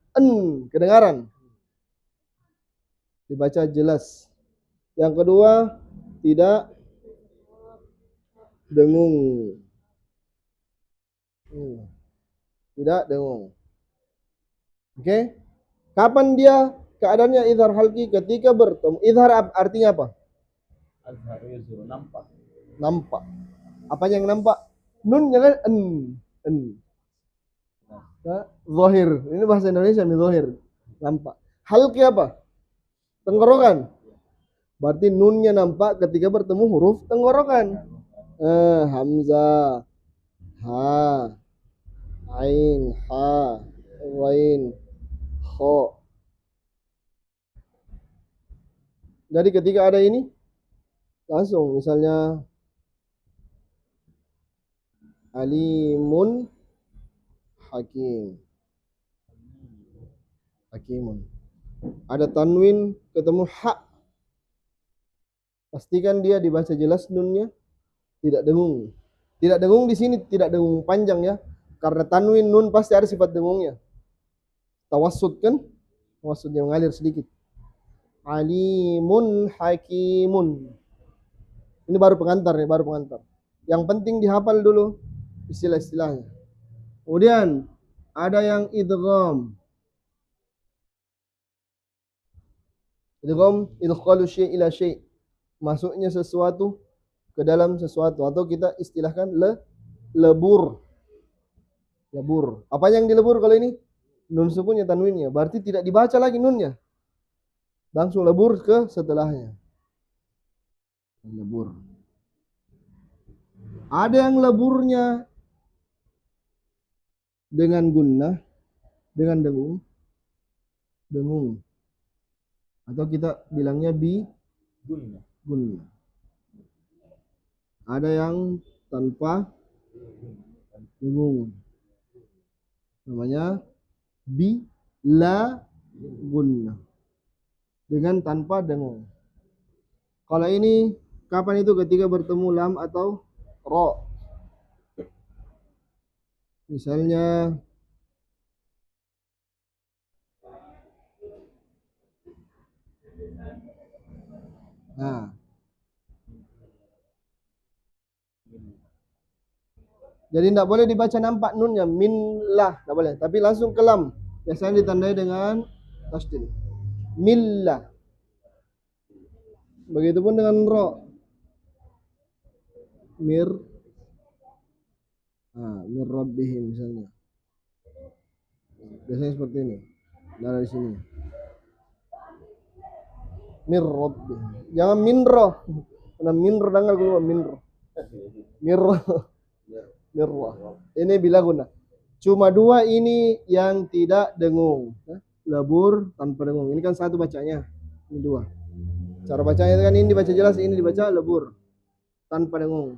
Kedengaran. Dibaca jelas. Yang kedua, tidak dengung. Tidak dengung. Oke? Kapan dia keadaannya idhar halki? Ketika bertemu. Idhar artinya apa? Azhar yuzhur, nampak. Nampak. Apa yang nampak? Nun jangan en. Nah, zahir. Ini bahasa Indonesia nih, zahir. Nampak. Halki apa? Tenggorokan. Berarti nunnya nampak ketika bertemu huruf tenggorokan. Hamzah, ha, ain, ha, ghain, kha. Jadi ketika ada ini, langsung misalnya alimun hakim. Hakimun. Ada tanwin ketemu ha. Pastikan dia dibaca jelas nunnya, tidak dengung. Tidak dengung di sini tidak dengung panjang ya. Karena tanwin nun pasti ada sifat dengungnya. Tawassut kan? Tawassut yang mengalir sedikit. Alimun hakimun. Ini baru pengantar nih, baru pengantar. Yang penting dihafal dulu istilah-istilahnya. Kemudian ada yang idgham. Idgham idkhalu syai' ila syai'. Masuknya sesuatu ke dalam sesuatu atau kita istilahkan lebur. Lebur. Apa yang dilebur kalau ini? Nun sukunnya tanwinnya. Berarti tidak dibaca lagi nunnya. Langsung lebur ke setelahnya. Lebur. Ada yang leburnya dengan gunnah, dengan dengung. Dengung. Atau kita bilangnya gunnah. Ada yang tanpa dengung. Namanya la gunnah. Dengan tanpa dengung. Kalau ini kapan itu? Ketika bertemu lam atau ro. Misalnya jadi tidak boleh dibaca nampak nunnya millah, tidak boleh. Tapi langsung ke lam. Biasanya ditandai dengan tasdid. Millah. Begitupun dengan ro. Mir rabbihim misalnya. Biasanya seperti ini. Dari sini. Mir rabbihim. Jangan minro. Karena minro dengar keluar minro. Mirro. Ini bila guna. Cuma dua ini yang tidak dengung. Lebur tanpa dengung. Ini kan satu bacanya. Ini dua. Cara bacanya kan ini dibaca jelas, ini dibaca lebur tanpa dengung.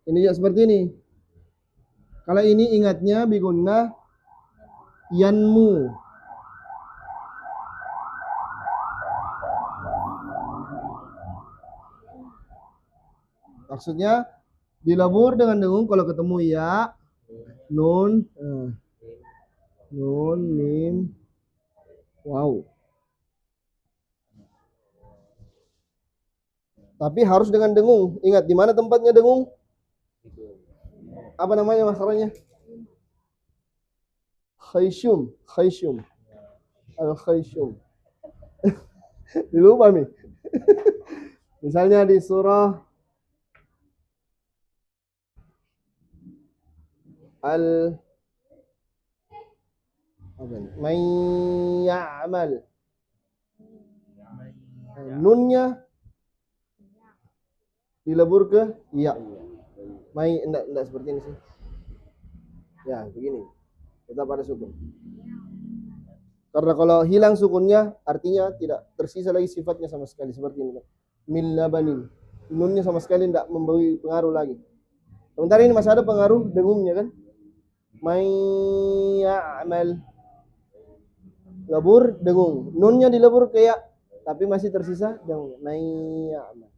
Ini juga seperti ini. Kalau ini ingatnya biguna yanmu. Maksudnya dilebur dengan dengung kalau ketemu ya, nun, mim, wow. Tapi harus dengan dengung. Ingat di mana tempatnya dengung? Apa namanya masalahnya? Khayshum. Al-khayshum. Dilupa nih. Misalnya di surah Man ya'mal. Nunnya dilebur ke iya. Enggak seperti ini sih. Ya, begini. Kita pada sukun. Karena kalau hilang sukunnya artinya tidak tersisa lagi sifatnya sama sekali seperti ini. Min labanin. Nunnya sama sekali tidak memberi pengaruh lagi. Sementara ini masih ada pengaruh dengungnya kan? Man ya'mal. Lebur dengung. Nunnya dilebur ke ya, tapi masih tersisa dengung. Man ya'mal.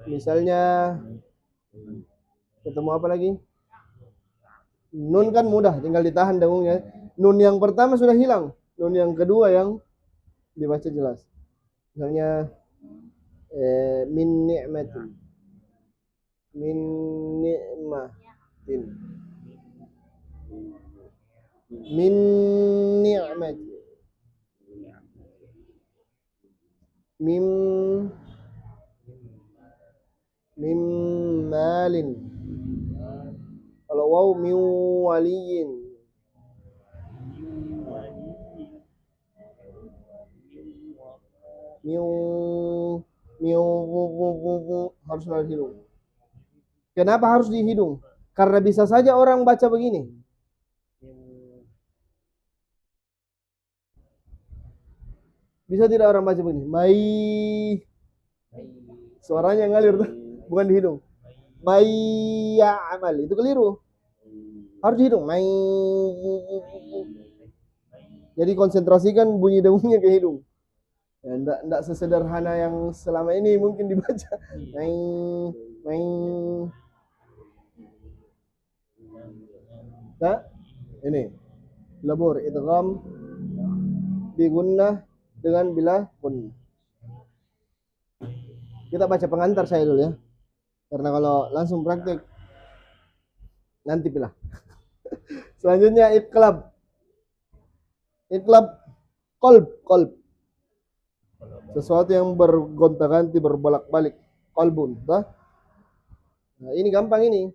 Misalnya Ketemu apa lagi? Nun kan mudah, tinggal ditahan dengungnya. Nun yang pertama sudah hilang. Nun yang kedua yang dibaca jelas. Misalnya min ni'matin. Min ni'matin. Min ni'matin. Mim malin. Kalau waw min waliyin. Harus lewat hidung. Kenapa harus di hidung? Karena bisa saja orang baca begini. Bisa tidak orang baca begini? Mai. Suaranya ngalir tuh, bukan di hidung. Mai amal itu keliru. Harus di hidung. Mai. Jadi konsentrasikan bunyi dengungnya ke hidung. Ya, enggak sesederhana yang selama ini mungkin dibaca. Main. Nah, ini labur idgham bi gunnah dengan bila gunnah. Kita baca pengantar saya dulu ya. Karena kalau langsung praktek nanti pilah. Selanjutnya iqlab. Iqlab qalb. Sesuatu yang bergonta-ganti, berbolak-balik. Qalbun. Nah, ini gampang ini.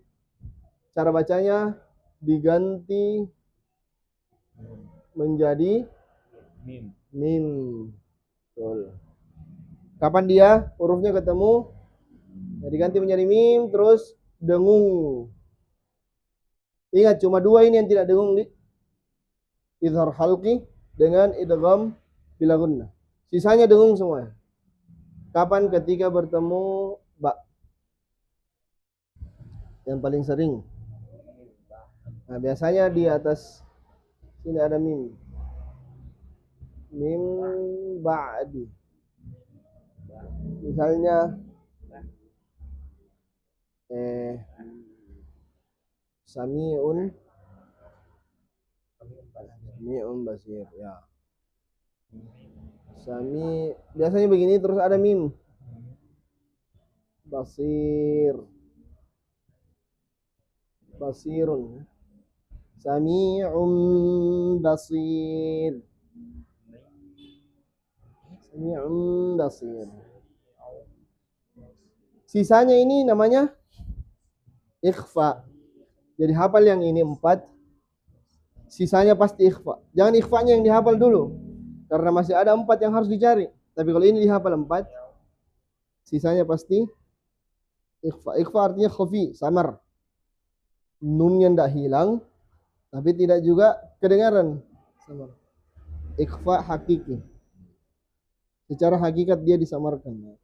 Cara bacanya diganti menjadi mim. Betul. Kapan dia hurufnya ketemu? Ya, diganti menjadi mim, terus dengung. Ingat, cuma dua ini yang tidak dengung. Idhar halqi dengan idgham bila gunnah. Sisanya dengung semua. Kapan? Ketika bertemu ba. Yang paling sering. Nah, biasanya di atas sini ada mim. Mim ba'di. Misalnya Sami'un basir ya. Sami biasanya begini terus ada mim. Basirun. Sami'un basir. Sami'un basir. Sisanya ini namanya ikhfa. Jadi hafal yang ini 4. Sisanya pasti ikhfa. Jangan ikhfanya yang dihafal dulu. Karena masih ada 4 yang harus dicari. Tapi kalau ini dihafal 4, sisanya pasti ikhfa. Ikhfa artinya khafi, samar. Nunnya tidak hilang, tapi tidak juga kedengaran. Samar. Ikhfa hakiki. Secara hakikat dia disamarkan.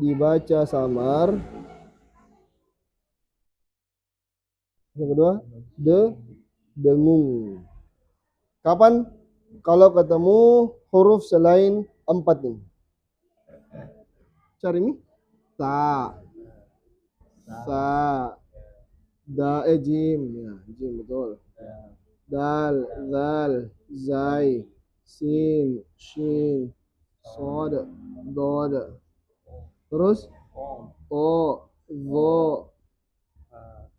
Dibaca samar. Yang kedua, dengung. Kapan? Kalau ketemu huruf selain 4 ini. Cari ini. Ta. Sa. Da. Jim. Ya, jim betul. Dal. Zal. Zai. Sin. Shin. Sod. Dod. Terus? O. Vo.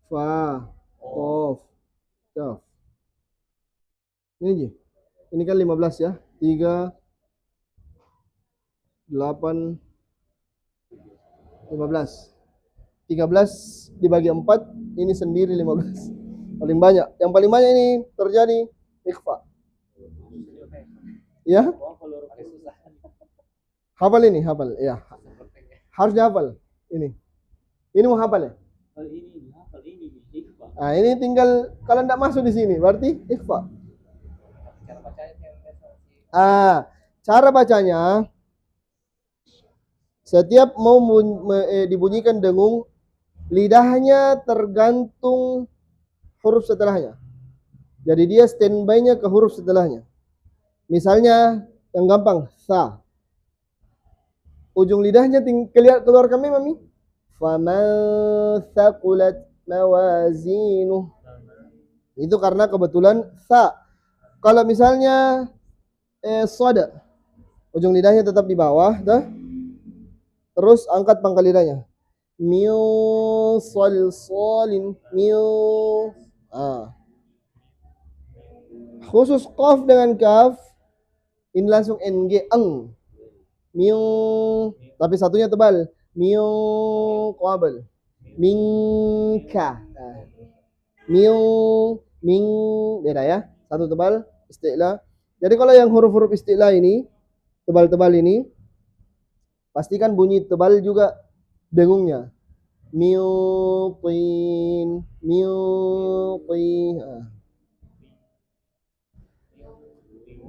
Fa. Qaf. Kaf. Ini aja. Ini kan 15 ya. 3, 8, 15. 13 dibagi 4, ini sendiri 15. Paling banyak. Yang paling banyak ini terjadi ikhfa. Ya? Hafal ini, hafal. Ya. Harus dihafal. Ini. Ini mau hafal ya? Nah, ini tinggal kalau tidak masuk di sini, berarti ikhfa. Cara bacanya setiap mau dibunyikan dengung, lidahnya tergantung huruf setelahnya. Jadi dia standby-nya ke huruf setelahnya. Misalnya yang gampang, sa. Ujung lidahnya keluar kami, Mami. faman thaqulat mawazinuh. Itu karena kebetulan tha. Kalau misalnya sada, ujung lidahnya tetap di bawah, dah. Terus angkat pangkal lidahnya. Min salsalin min. Khusus qaf dengan kaf ini langsung ng eng. Min, tapi satunya tebal. Min qabl. Minka. Min beda ya. Satu tebal isti'la. Jadi kalau yang huruf-huruf isti'la ini tebal-tebal ini pastikan bunyi tebal juga dengungnya. Miutin.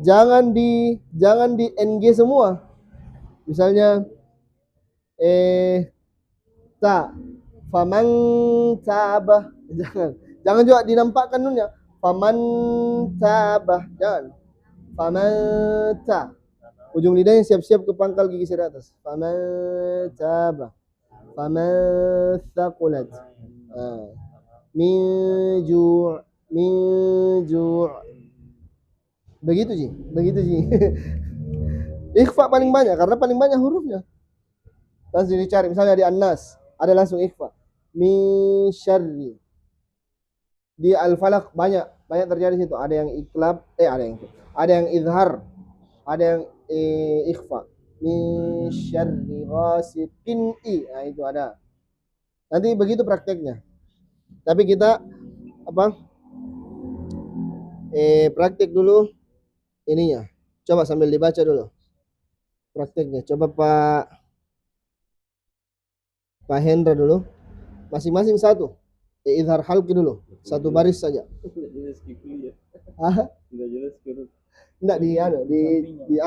Jangan di ng semua. Misalnya ta faman tabah, jangan juga dinampakkan nunnya faman tabah, jangan. Faman ta, ujung lidahnya siap-siap ke pangkal gigi seri atas. Faman tabah, faman thaqulat, min ju'. Begitu Ji. Ikhfa paling banyak karena paling banyak hurufnya. Langsung dicari, misalnya di An-Nas ada langsung ikhfa. Min syarri. Di Al-Falaq banyak terjadi situ. Ada yang iklab, ada yang izhar, ada yang ikhfa. Min syarri ghasiqin Nah, itu ada. Nanti begitu prakteknya. Tapi kita praktek dulu ininya. Coba sambil dibaca dulu prakteknya. Coba Pak Hendra dulu. Masing-masing satu. Izhar halqi dulu. Satu baris saja. Enggak di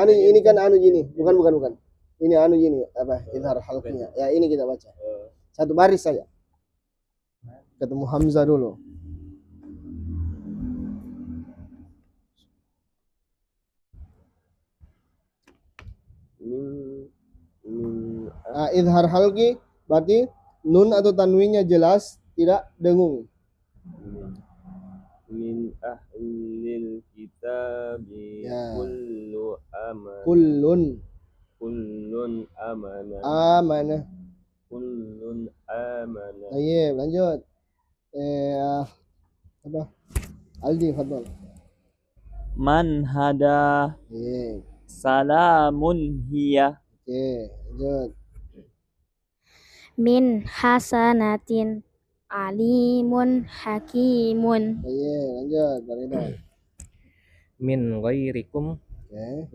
ini kan gini. Bukan. Ini gini izhar halqinya. Ya ini kita baca. Satu baris saja. Ketemu Hamzah dulu. Izhar halqi berarti nun atau tanwinnya jelas, tidak dengung. Min ahlil kitabi Ya. kullun Amanah. Ayo lanjut. Aldi fadhal. Man hada salamun hiya. Lanjut. Min hasanatin alimun hakimun. Lanjut. Baridal. Min ghairikum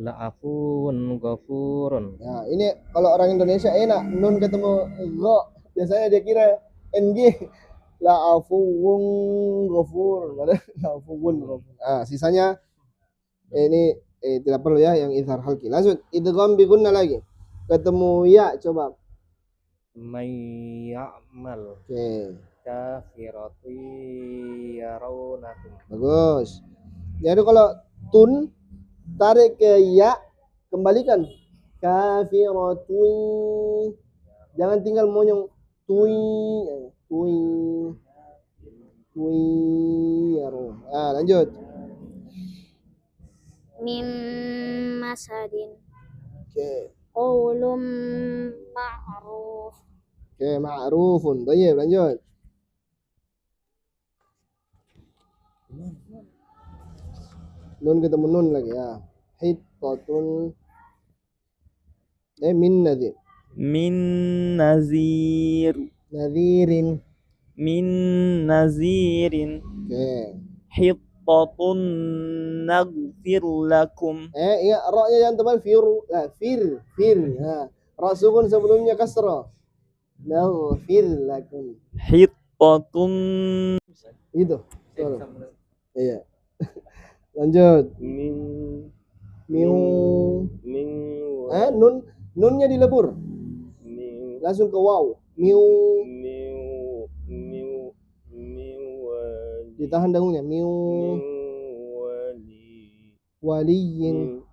la'afun ghafurun. Nah, ini kalau orang Indonesia enak, nun ketemu gha, biasanya dia kira ng. La'afuwun ghafur, la'afuwun ghafur. Sisanya ini tidak perlu ya yang izhar halqi. Lanjut, idgham bi gunnah lagi. Ketemu ya, coba. May ya'mal kafirati yarawnakum. Bagus. Jadi kalau tun tarik ke ya, kembalikan kafiratui. Jangan tinggal monyong tui yaro. Lanjut. Min masadin Qaulum ma'ruf. Ma'rufun. Baik, lanjut. Nun ketemu nun lagi ya. Hittatun min nadhir. Min nazir. Nadhirin. Min nazirin. Hittatun naghfir lakum. Ingat ra-nya yang tebal fir. Ra sukun sebelumnya kasrah. Naghfir lakum. Hittatun. Gitu. Iya. Lanjut. Nunnya dilebur. Langsung ke waw. Ditahan dahulunya. Waliyin.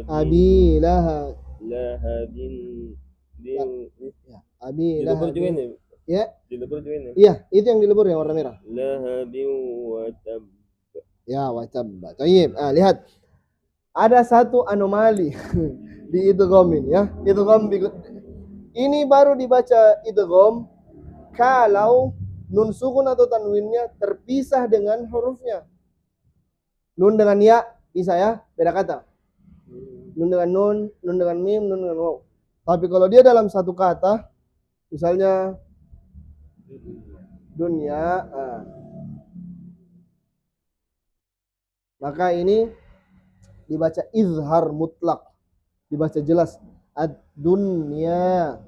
Abi Lahab. lahabin din Ya, Abi dilebur Lahab. juga ini. Ya, Dilebur juga ini. iya, itu yang dilebur yang warna merah. Lahabin wa tab. Ya, wajib. Tayyib. Lihat. Ada satu anomali di idgham ini ya. Ini baru dibaca idgham kalau nun sukun atau tanwinnya terpisah dengan hurufnya. Nun dengan ya bisa ya, beda kata. Nun dengan nun dengan mim, nun dengan waw. Tapi kalau dia dalam satu kata, misalnya dunia, maka ini dibaca izhar mutlak, dibaca jelas ad-dunya.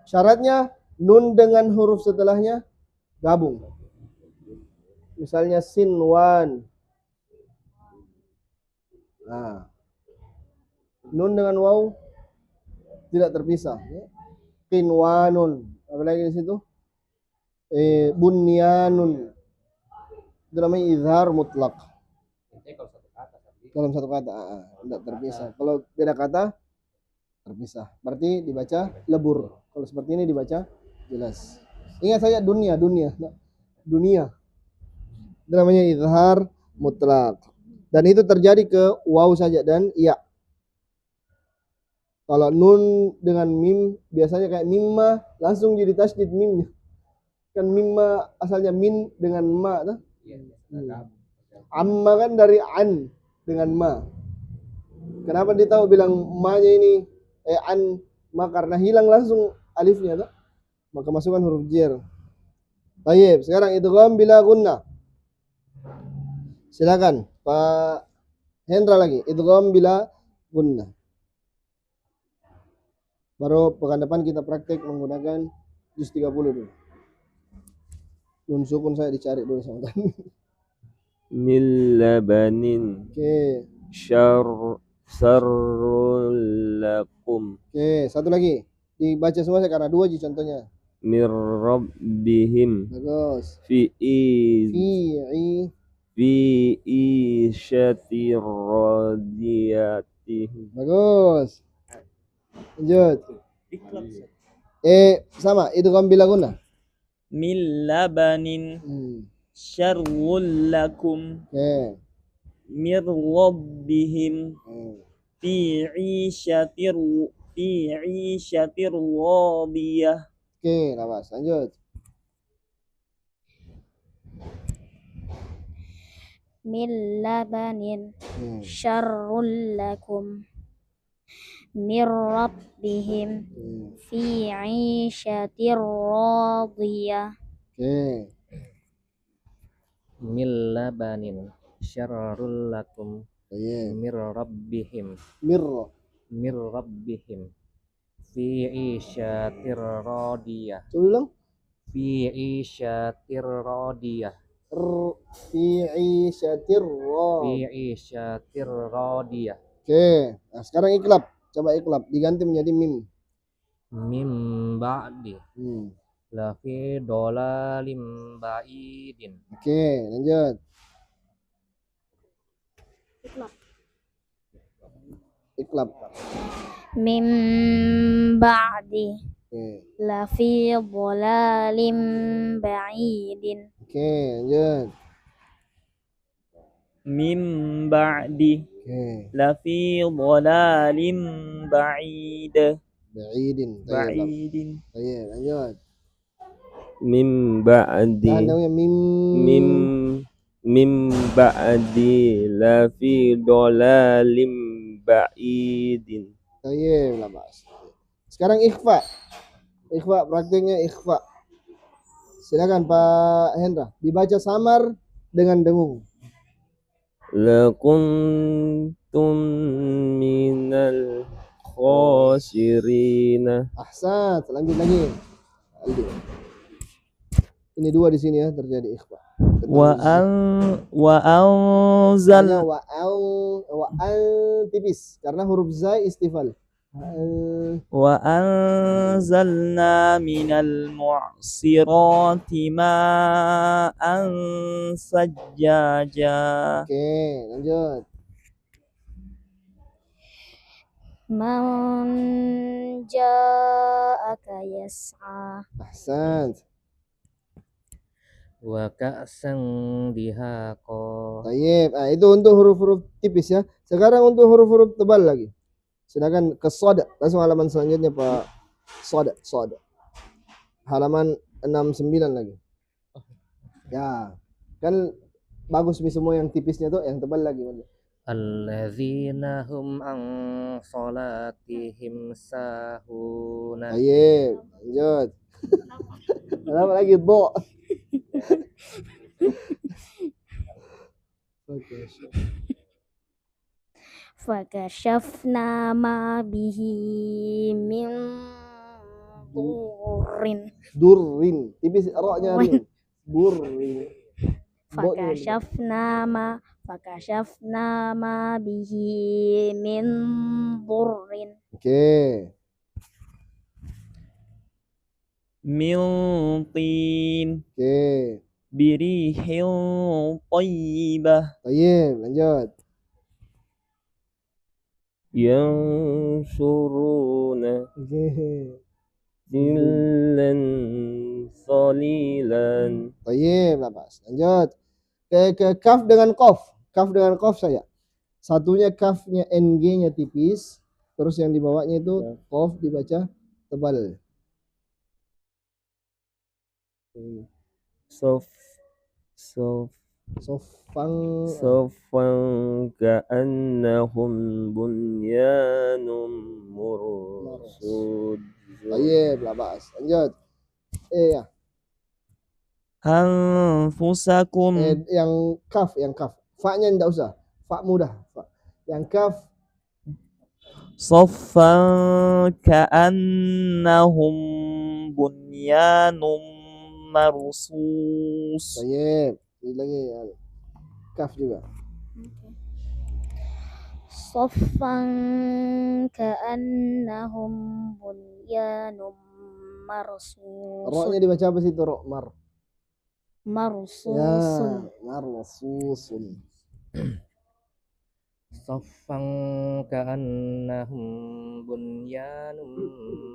Syaratnya nun dengan huruf setelahnya gabung. Misalnya sinwan. Nah, nun dengan waw tidak terpisah. Qinwanun. Apalagi di situ? Bunyanun. Itu namanya izhar mutlak. Dalam satu kata, tidak terpisah. Kalau beda kata terpisah. Berarti dibaca lebur. Kalau seperti ini dibaca jelas. Ingat saja dunia. Itu namanya izhar mutlak. Dan itu terjadi ke waw saja dan ya. Kalau nun dengan mim biasanya kayak mimma langsung jadi tasydid mimnya. Kan mimma asalnya min dengan ma, tak? Amma kan dari an dengan ma. Kenapa dia tahu bilang ma-nya ini an ma karena hilang langsung alifnya, tak? Maka masukkan huruf jer. Tayyib, sekarang idgham bila gunnah. Silakan Pak Hendra lagi, idgham bila gunnah. Baru pekan depan kita praktek menggunakan juz 30 dulu. Nun sukun saya dicari dulu sama tadi. Min labanin Oke. sarrul lakum. Oke, satu lagi. Dibaca semua saya karena dua contohnya. Mir rabbihim Bagus. fi isyatir radiyatihim. Bagus. Lanjut. Sama, idgham bila gunnah. Min labanin syarrul lakum Oke. mir rabbihim fi isyatir radiyah. Oke, lawas. Lanjut. Min labanin syarrul lakum mir rabbihim fi 'isyatir radiyah. Oke. Min labanin syarrul lakum Iya. mir rabbihim fi isyatir radiyah. Coba ulang. Fi isyatir radiyah. Fi isyatir Radiyah. Oke. Nah, sekarang iklab. Coba iklab diganti menjadi mim. Mim ba'di la fi dolalim ba'idin. Oke, lanjut. Iklab. Min ba'di Oke. la fi dhalalim ba'idin. Oke, lanjut. Min ba'di Oke. la fi dhalalim ba'id. Ba'idin. Ba'idin. Oke, lanjut. Mim ba'di Tandanya mim ba'di la fi dolalim ba'idin. Oke, labas. Sekarang ikhfa. Ikhfa, praktiknya ikhfa. Silakan Pak Hendra. Dibaca samar dengan dengung. Lakuntum minal khosirina. Ahsan, lanjut lagi. Ini dua di sini ya terjadi ikhfa. Wa anzal Wa al tipis karena huruf zai istifal. wa anzalna minal mu'sirati ma'an sajjaja. Oke, lanjut. Man ja'aka yas'a. Ahsan. Wa ka'san dihaqa. Tayyib. Itu untuk huruf-huruf tipis ya. Sekarang untuk huruf-huruf tebal lagi. Sedangkan ke sod, langsung halaman selanjutnya Pak. Sod. Halaman 69 lagi. Ya. Kan bagus nih semua yang tipisnya tuh, yang tebal lagi. Alladzina hum an salatihim sahuna. Tayyib. Lanjut. Apa lagi? Do. Fakashafna ma bihi min durrin. Durrin. Tipis roknya ring. Durrin. Fakashafna ma bihi min durrin. Oke. Min tin Oke. birihin tayyibah Tayyib. Lanjut. yansuruna Oke. zillan salilan. Tayyib. Lepas. Lanjut. Ke kaf dengan kof. Kaf dengan kof saya. Satunya kafnya NG-nya tipis. Terus yang di bawahnya itu kof dibaca tebal. Sof Sofang. sofan ka'annahum bunyanum mursud. Tayyib. Lepas. Lanjut. Ya. Anfusakum Yang kaf. Fa-nya enggak usah. Fa mudah. Fa. Yang kaf. Soffan ka'annahum bunyanum marsus. Tayyib. Ini lagi ya. Kaf juga. Soffan ka'annahum bunyanum marsus. Roknya dibaca apa sih itu rok? Mar. Marsusun. Ya. Marsusun. Saffan ka'annahum bunyanum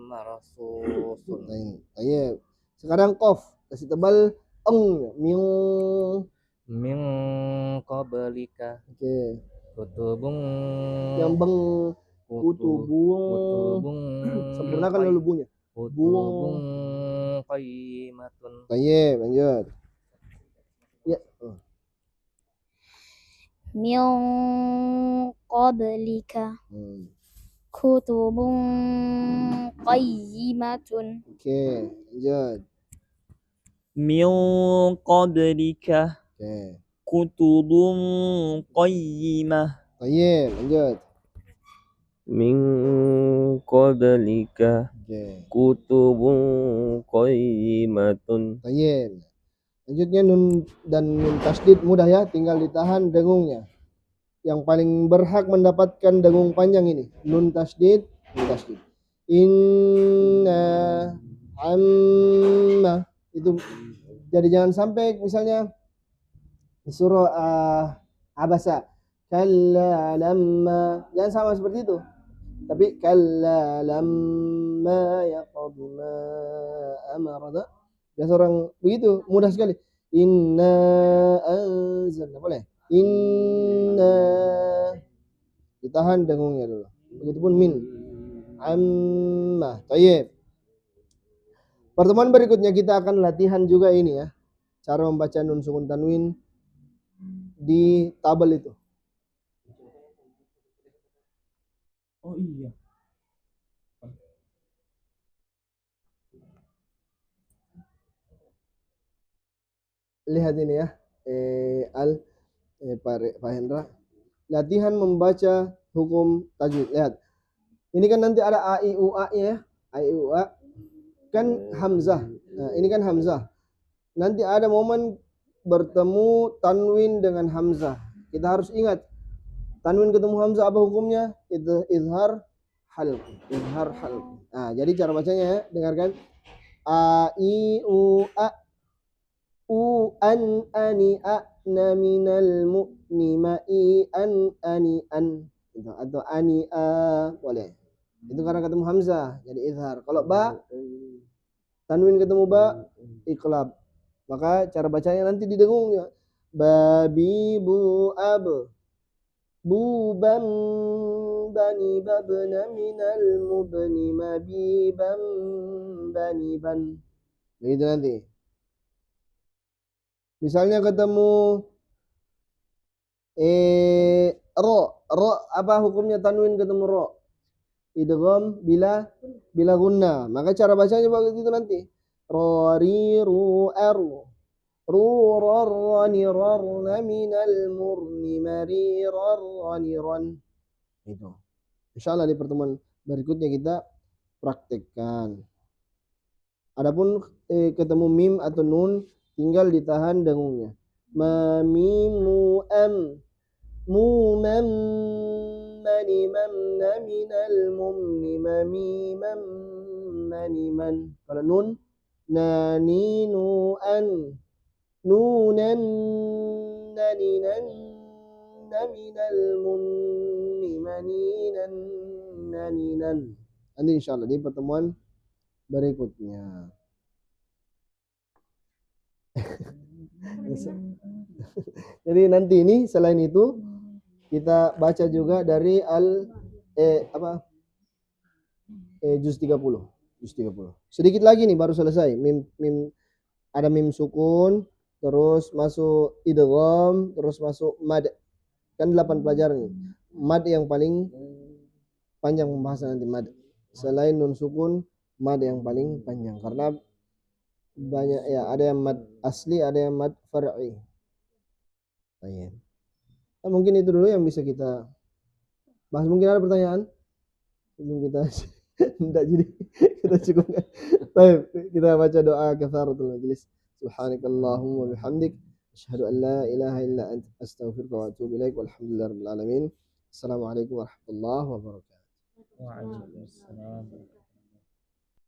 marsusun. Tayyib. Sekarang kof. Kasih tebal. Miung. Min qablika Oke. kutubun Yang beng. Kutubung. Sempurnakan dulu bunyinya. kutubun qayyimatun. Tayyib. Lanjut. Ya. Min qablika kutubun qayyimatun. Oke. Lanjut. Min qablika Oke. kutubun qayyimah. Tayyib. Lanjut. Min qablika Oke. kutubun qayyimatun. Tayyib. Lanjutnya nun dan nun tasdid mudah ya, tinggal ditahan dengungnya. Yang paling berhak mendapatkan dengung panjang ini, nun tasdid. Inna amma itu. Jadi jangan sampai misalnya di surah Abasa kalla lamma, jangan sama seperti itu. Tapi kalla lamma yaqad ma amara. Biasa orang begitu, mudah sekali. Inna anzalna, boleh. Inna, ditahan dengungnya dulu. Begitupun min. Amma. Tayyib. Pertemuan berikutnya kita akan latihan juga ini ya. Cara membaca nun sukun tanwin di tabel itu. Oh iya. Lihat ini ya, Pak Hendra. Latihan membaca hukum tajwid. Lihat. Ini kan nanti ada a i u a ya. A i u a kan hamzah. Nah, ini kan hamzah. Nanti ada momen bertemu tanwin dengan hamzah. Kita harus ingat tanwin ketemu hamzah apa hukumnya? Itu izhar halq. Nah, jadi cara bacanya ya, dengarkan. A i u a u an ani a na minal mu'ni ma i an ani an. Atau ani a, boleh. Itu karena ketemu hamzah jadi izhar. Kalau ba tanwin ketemu ba iqlab. Maka cara bacanya nanti didengungnya. Babi bu ab buban bani babna minal mubni mabiban bani ban. Begitu nanti. Misalnya ketemu ro apa hukumnya tanwin ketemu ro? Idgham bila gunna. Maka cara bacanya begitu nanti. Ro ri ru ar ru rarrani rarna minal murni mari rarrani ran. Itu. Insyaallah di pertemuan berikutnya kita praktekkan. Adapun ketemu mim atau nun tinggal ditahan dengungnya. Ma mim mu am mu mam mani mamna minal mumni mami mam mani man. Kalau nun nani nu an nunan nani nan minal munni maninan naninan. Nanti insyaallah di pertemuan berikutnya. Jadi nanti ini selain itu kita baca juga dari juz 30. Juz 30. Sedikit lagi nih baru selesai. Mim ada mim sukun, terus masuk idgham, terus masuk mad. Kan 8 pelajaran nih. Mad yang paling panjang pembahasan nanti mad. Selain nun sukun, mad yang paling panjang karena banyak ya, ada yang mad asli, ada yang mad far'i. Baik. Nah, mungkin itu dulu yang bisa kita bahas. Mungkin ada pertanyaan? Sebelum kita tidak jadi kita cukupkan. Baik, kita baca doa kafaratul majlis. Subhanakallahumma wa bihamdik asyhadu an la ilaha illa anta astaghfiruka wa atubu ilaik walhamdulillahirabbil alamin. Assalamualaikum warahmatullahi wabarakatuh. Waalaikumsalam.